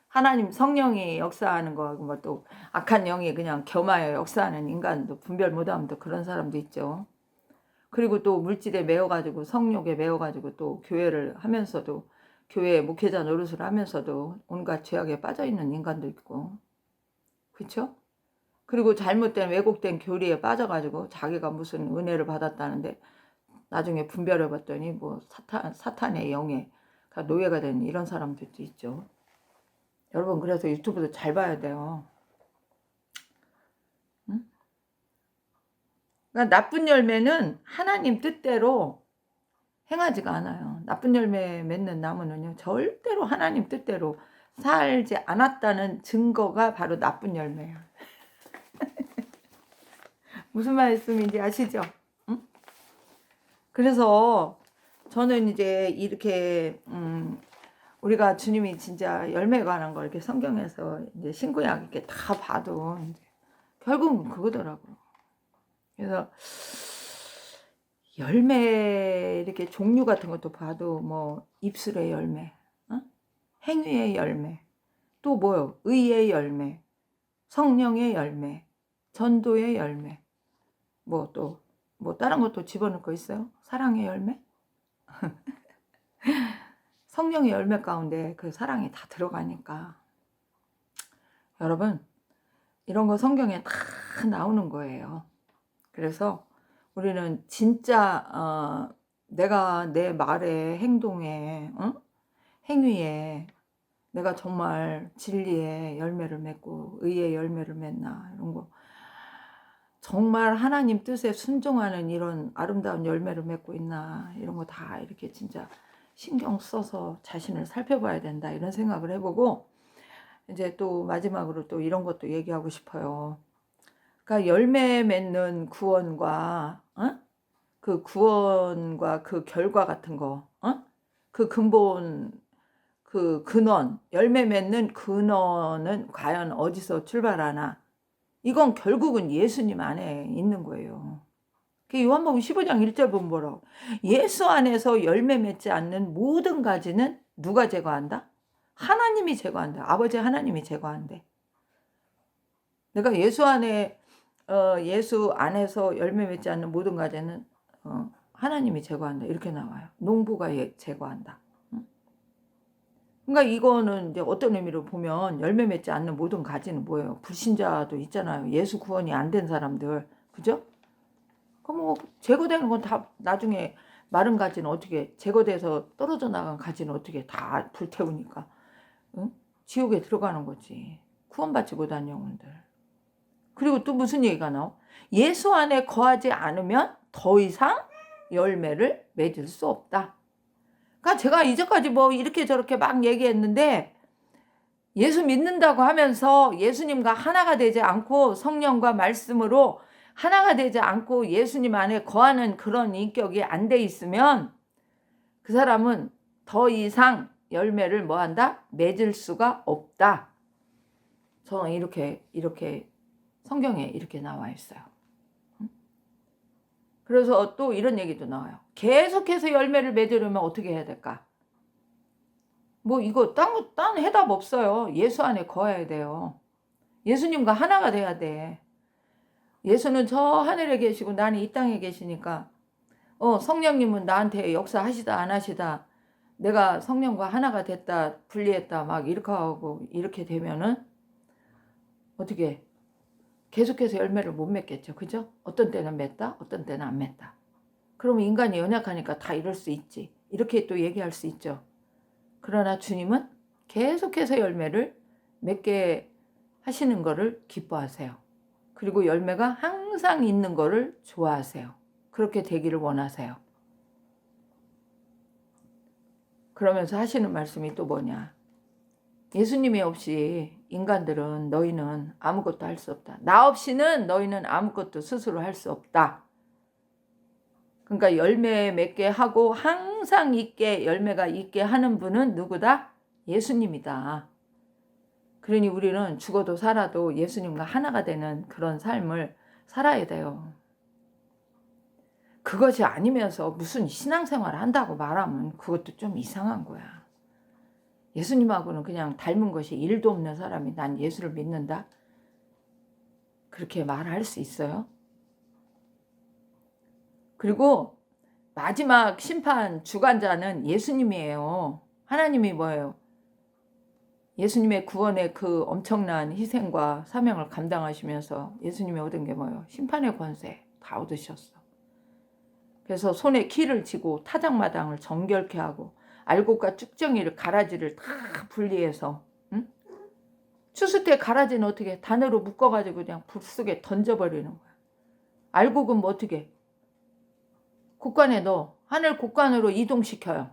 하나님 성령이 역사하는 거하고 뭐 또 악한 영이 그냥 겸하여 역사하는 인간도 분별 못하면 또 그런 사람도 있죠. 그리고 또 물질에 매여가지고 성욕에 매여가지고 또 교회를 하면서도 교회 목회자 노릇을 하면서도 온갖 죄악에 빠져있는 인간도 있고, 그렇죠? 그리고 잘못된 왜곡된 교리에 빠져가지고 자기가 무슨 은혜를 받았다는데 나중에 분별해봤더니 뭐 사탄의 영에 노예가 된 이런 사람들도 있죠. 여러분, 그래서 유튜브도 잘 봐야 돼요. 응? 그러니까 나쁜 열매는 하나님 뜻대로 행하지가 않아요. 나쁜 열매 맺는 나무는요, 절대로 하나님 뜻대로 살지 않았다는 증거가 바로 나쁜 열매예요. 무슨 말씀인지 아시죠? 응? 그래서 저는 이제 이렇게 우리가 주님이 진짜 열매에 관한 걸 이렇게 성경에서 이제 신구약 이렇게 다 봐도 이제 결국은 그거더라고요. 그래서 열매 이렇게 종류 같은 것도 봐도 뭐 입술의 열매, 행위의 열매, 또 뭐요? 의의 열매, 성령의 열매, 전도의 열매, 뭐 또 뭐 다른 것도 집어넣을 거 있어요? 사랑의 열매? 성령의 열매 가운데 그 사랑이 다 들어가니까 여러분, 이런 거 성경에 다 나오는 거예요. 그래서 우리는 진짜 내가 내 말에 행동에 행위에 내가 정말 진리의 열매를 맺고 의의 열매를 맺나 이런 거, 정말 하나님 뜻에 순종하는 이런 아름다운 열매를 맺고 있나 이런 거 다 이렇게 진짜 신경 써서 자신을 살펴봐야 된다 이런 생각을 해보고, 이제 또 마지막으로 또 이런 것도 얘기하고 싶어요. 그러니까 열매 맺는 구원과 그 구원과 그 결과 같은 거, 그 근본, 그 근원, 열매 맺는 근원은 과연 어디서 출발하나? 이건 결국은 예수님 안에 있는 거예요. 요한복음 15장 1절 보면 뭐라고? 예수 안에서 열매 맺지 않는 모든 가지는 누가 제거한다? 하나님이 제거한다. 아버지 하나님이 제거한대. 내가 예수 안에서 열매 맺지 않는 모든 가지는 하나님이 제거한다. 이렇게 나와요. 농부가 제거한다. 그러니까 이거는 이제 어떤 의미로 보면 열매 맺지 않는 모든 가지는 뭐예요? 불신자도 있잖아요. 예수 구원이 안 된 사람들. 그죠? 그럼 뭐 제거되는 건 다 나중에 마른 가지는 어떻게, 제거돼서 떨어져 나간 가지는 어떻게 다 불태우니까 지옥에 들어가는 거지. 구원받지 못한 영혼들. 그리고 또 무슨 얘기가 나와? 예수 안에 거하지 않으면 더 이상 열매를 맺을 수 없다. 그러니까 제가 이제까지 뭐 이렇게 저렇게 막 얘기했는데 예수 믿는다고 하면서 예수님과 하나가 되지 않고 성령과 말씀으로 하나가 되지 않고 예수님 안에 거하는 그런 인격이 안 돼 있으면 그 사람은 더 이상 열매를 뭐 한다? 맺을 수가 없다. 저는 이렇게 성경에 이렇게 나와 있어요. 그래서 또 이런 얘기도 나와요. 계속해서 열매를 맺으려면 어떻게 해야 될까? 뭐 이거 딴 해답 없어요. 예수 안에 거해야 돼요. 예수님과 하나가 돼야 돼. 예수는 저 하늘에 계시고 나는 이 땅에 계시니까 성령님은 나한테 역사하시다 안 하시다 내가 성령과 하나가 됐다 분리했다 막 이렇게 하고 이렇게 되면은 어떻게 계속해서 열매를 못 맺겠죠. 그죠? 어떤 때는 맺다 어떤 때는 안 맺다. 그러면 인간이 연약하니까 다 이럴 수 있지. 이렇게 또 얘기할 수 있죠. 그러나 주님은 계속해서 열매를 맺게 하시는 것을 기뻐하세요. 그리고 열매가 항상 있는 것을 좋아하세요. 그렇게 되기를 원하세요. 그러면서 하시는 말씀이 또 뭐냐. 예수님이 없이 인간들은 너희는 아무것도 할 수 없다. 나 없이는 너희는 아무것도 스스로 할 수 없다. 그러니까 열매 맺게 하고 항상 있게 열매가 있게 하는 분은 누구다? 예수님이다. 그러니 우리는 죽어도 살아도 예수님과 하나가 되는 그런 삶을 살아야 돼요. 그것이 아니면서 무슨 신앙생활을 한다고 말하면 그것도 좀 이상한 거야. 예수님하고는 그냥 닮은 것이 1도 없는 사람이 난 예수를 믿는다? 그렇게 말할 수 있어요? 그리고 마지막 심판 주관자는 예수님이에요. 하나님이 뭐예요? 예수님의 구원의 그 엄청난 희생과 사명을 감당하시면서 예수님이 얻은 게 뭐예요? 심판의 권세 다 얻으셨어. 그래서 손에 키를 쥐고 타작마당을 정결케 하고 알곡과 쭉정이를 가라지를 다 분리해서, 응? 추수 때 가라지는 어떻게 단으로 묶어가지고 그냥 불 속에 던져버리는 거야. 알곡은 뭐 어떻게 곡간에 넣어 하늘 곡간으로 이동시켜요.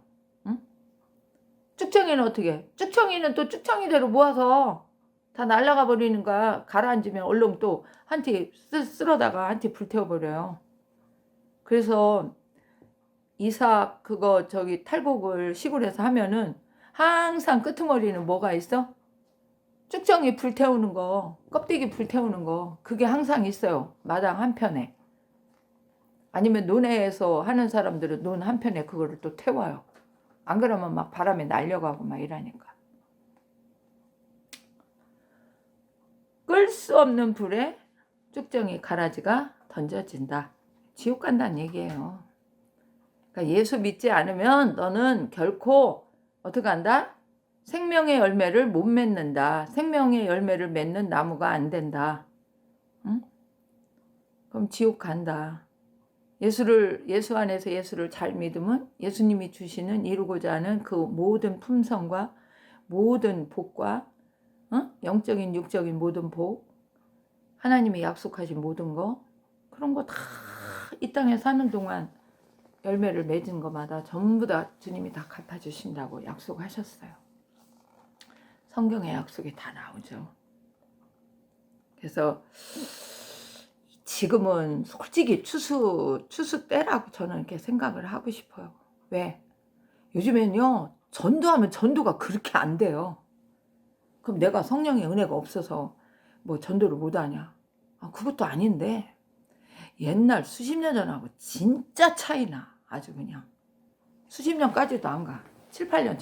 응? 쭉정이는 어떻게? 쭉정이는 또 쭉정이대로 모아서 다 날아가 버리는 거야. 가라앉으면 얼른 또 한 티 쓸어다가 한 티 불태워버려요. 그래서 이삭 그거 저기 탈곡을 시골에서 하면은 항상 끄트머리는 뭐가 있어? 쭉정이 불태우는 거, 껍데기 불태우는 거, 그게 항상 있어요. 마당 한편에. 아니면 논에서 하는 사람들은 논 한편에 그거를 또 태워요. 안 그러면 막 바람에 날려가고 막 이러니까. 끌 수 없는 불에 쭉정이 가라지가 던져진다. 지옥 간다는 얘기예요. 그러니까 예수 믿지 않으면 너는 결코 어떻게 한다? 생명의 열매를 못 맺는다. 생명의 열매를 맺는 나무가 안 된다. 응? 그럼 지옥 간다. 예수 안에서 예수를 잘 믿으면 예수님이 주시는 이루고자 하는 그 모든 품성과 모든 복과 영적인 육적인 모든 복, 하나님이 약속하신 모든 거, 그런 거 다 이 땅에 사는 동안 열매를 맺은 것마다 전부 다 주님이 다 갚아주신다고 약속하셨어요. 성경의 약속이 다 나오죠. 그래서 지금은 솔직히 추수 때라고 저는 이렇게 생각을 하고 싶어요. 왜? 요즘엔요, 전도하면 전도가 그렇게 안 돼요. 그럼 내가 성령의 은혜가 없어서 뭐 전도를 못하냐? 그것도 아닌데, 옛날 수십 년 전하고 진짜 차이나. 아주 그냥. 수십 년까지도 안 가. 7, 8년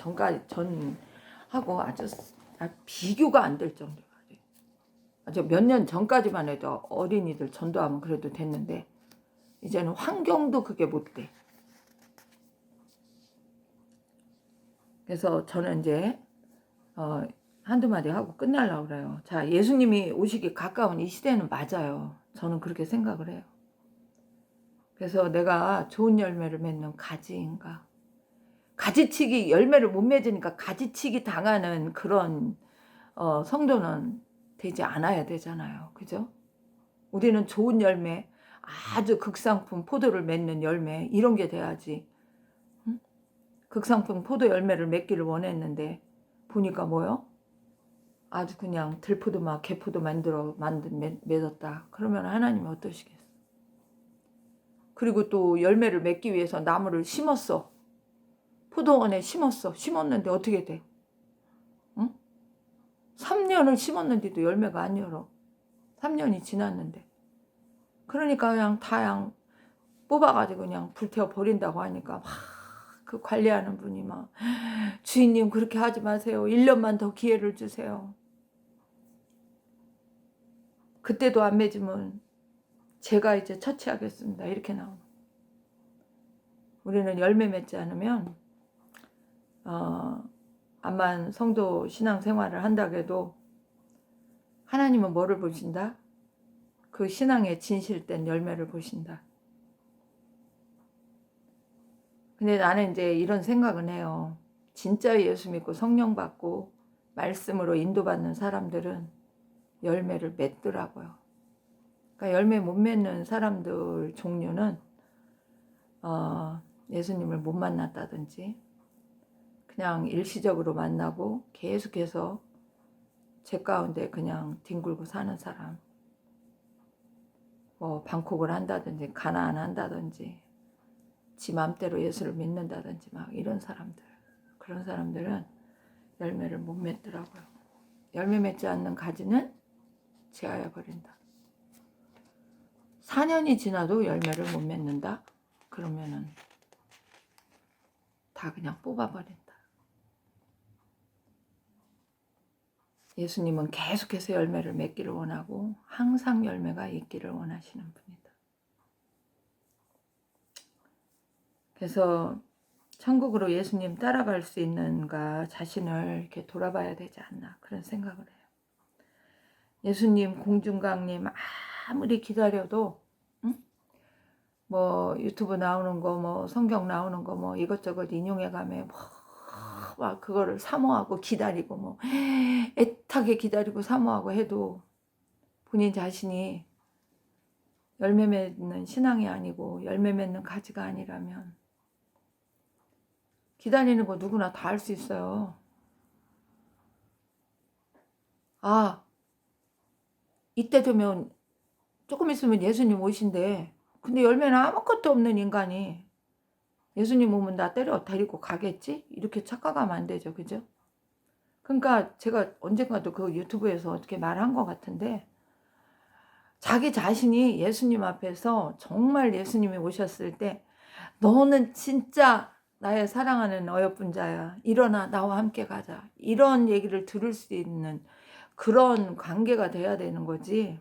전하고 아주 비교가 안 될 정도로. 아주 몇 년 전까지만 해도 어린이들 전도하면 그래도 됐는데, 이제는 환경도 그게 못 돼. 그래서 저는 이제 한두 마디 하고 끝내려고 그래요. 자, 예수님이 오시기 가까운 이 시대는 맞아요. 저는 그렇게 생각을 해요. 그래서 내가 좋은 열매를 맺는 가지인가? 가지치기 열매를 못 맺으니까 가지치기 당하는 그런 성도는 되지 않아야 되잖아요. 그죠? 우리는 좋은 열매, 아주 극상품 포도를 맺는 열매 이런 게 돼야지. 응? 극상품 포도 열매를 맺기를 원했는데 보니까 뭐요? 아주 그냥 들포도 막 개포도 맺었다. 그러면 하나님이 어떠시겠어? 그리고 또 열매를 맺기 위해서 나무를 심었어. 포도원에 심었는데 어떻게 돼? 응? 3년을 심었는데도 열매가 안 열어. 3년이 지났는데. 그러니까 그냥 뽑아가지고 그냥 불태워 버린다고 하니까 그 관리하는 분이 막 주인님 그렇게 하지 마세요. 1년만 더 기회를 주세요. 그때도 안 맺으면 제가 이제 처치하겠습니다. 이렇게 나오는. 우리는 열매 맺지 않으면 암만 성도 신앙생활을 한다고 해도 하나님은 뭐를 보신다? 그 신앙의 진실된 열매를 보신다. 근데 나는 이제 이런 생각은 해요. 진짜 예수 믿고 성령 받고 말씀으로 인도받는 사람들은 열매를 맺더라고요. 그러니까 열매 못 맺는 사람들 종류는 예수님을 못 만났다든지 그냥 일시적으로 만나고 계속해서 제 가운데 그냥 뒹굴고 사는 사람, 뭐 방콕을 한다든지 가나안 한다든지 지 맘대로 예수를 믿는다든지 막 이런 사람들, 그런 사람들은 열매를 못 맺더라고요. 열매 맺지 않는 가지는 제하여 버린다. 4년이 지나도 열매를 못 맺는다? 그러면은 다 그냥 뽑아버린다. 예수님은 계속해서 열매를 맺기를 원하고 항상 열매가 있기를 원하시는 분이다. 그래서 천국으로 예수님 따라갈 수 있는가 자신을 이렇게 돌아봐야 되지 않나 그런 생각을 해요. 예수님 공중강림 아무리 기다려도 뭐 유튜브 나오는 거 뭐 성경 나오는 거 뭐 이것저것 인용해가며 막 그거를 사모하고 기다리고 뭐 애타게 기다리고 사모하고 해도 본인 자신이 열매 맺는 신앙이 아니고 열매 맺는 가지가 아니라면 기다리는 거 누구나 다 할 수 있어요. 아, 이때 되면 조금 있으면 예수님 오신대. 근데 열매는 아무것도 없는 인간이 예수님 오면 나 데리고 가겠지? 이렇게 착각하면 안 되죠. 그죠? 그러니까 제가 언젠가도 그 유튜브에서 어떻게 말한 것 같은데 자기 자신이 예수님 앞에서 정말 예수님이 오셨을 때 너는 진짜 나의 사랑하는 어여쁜 자야. 일어나 나와 함께 가자. 이런 얘기를 들을 수 있는 그런 관계가 돼야 되는 거지.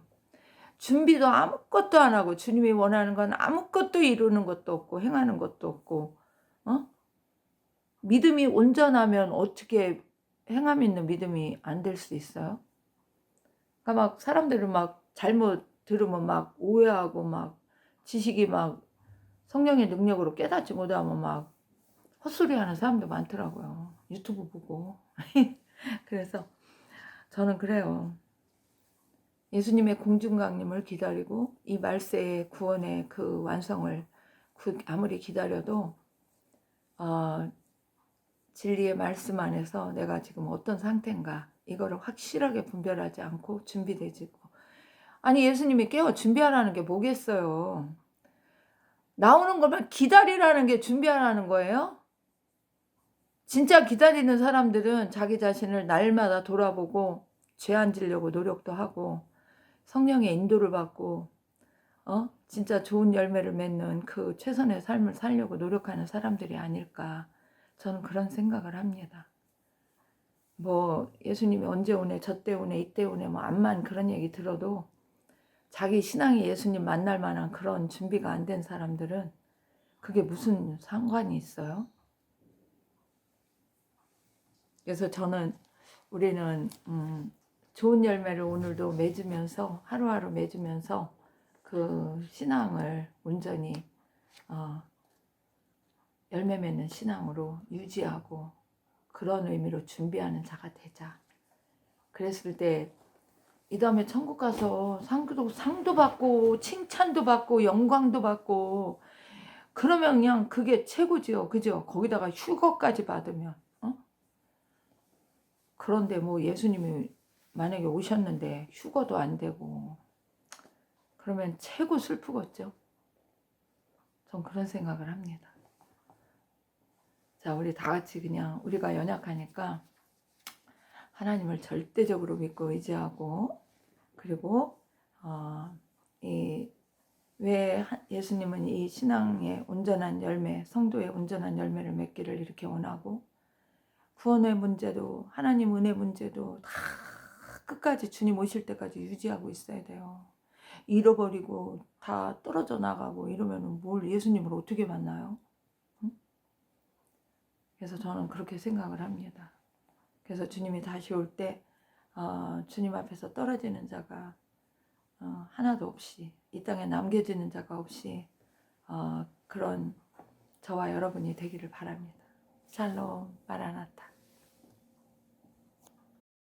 준비도 아무것도 안 하고 주님이 원하는 건 아무것도 이루는 것도 없고 행하는 것도 없고 믿음이 온전하면 어떻게 행함 있는 믿음이 안 될 수 있어요? 그러니까 막 사람들은 막 잘못 들으면 막 오해하고 막 지식이 막 성령의 능력으로 깨닫지 못하면 막 헛소리하는 사람도 많더라고요. 유튜브 보고. 그래서 저는 그래요. 예수님의 공중강림을 기다리고 이 말세의 구원의 그 완성을 아무리 기다려도 진리의 말씀 안에서 내가 지금 어떤 상태인가 이거를 확실하게 분별하지 않고 준비되지고 아니 예수님이 깨워 준비하라는 게 뭐겠어요. 나오는 것만 기다리라는 게 준비하라는 거예요. 진짜 기다리는 사람들은 자기 자신을 날마다 돌아보고 죄 안 지려고 노력도 하고 성령의 인도를 받고 진짜 좋은 열매를 맺는 그 최선의 삶을 살려고 노력하는 사람들이 아닐까 저는 그런 생각을 합니다. 뭐 예수님이 언제 오네 저때 오네 이때 오네 뭐 암만 그런 얘기 들어도 자기 신앙이 예수님 만날 만한 그런 준비가 안 된 사람들은 그게 무슨 상관이 있어요? 그래서 저는 우리는 좋은 열매를 오늘도 맺으면서 하루하루 맺으면서 그 신앙을 온전히 열매 맺는 신앙으로 유지하고 그런 의미로 준비하는 자가 되자. 그랬을 때 이 다음에 천국 가서 상도 받고 칭찬도 받고 영광도 받고 그러면 그냥 그게 최고지요. 그죠? 거기다가 휴거까지 받으면 그런데 뭐 예수님이 만약에 오셨는데 휴거도 안 되고 그러면 최고 슬프겠죠. 전 그런 생각을 합니다. 자, 우리 다 같이 그냥 우리가 연약하니까 하나님을 절대적으로 믿고 의지하고 그리고 왜 예수님은 이 신앙의 온전한 열매, 성도의 온전한 열매를 맺기를 이렇게 원하고 구원의 문제도 하나님 은혜 문제도 다 끝까지 주님 오실 때까지 유지하고 있어야 돼요. 잃어버리고 다 떨어져 나가고 이러면 뭘 예수님을 어떻게 만나요? 그래서 저는 그렇게 생각을 합니다. 그래서 주님이 다시 올 때 주님 앞에서 떨어지는 자가 하나도 없이 이 땅에 남겨지는 자가 없이 그런 저와 여러분이 되기를 바랍니다. 샬롬 마라나타.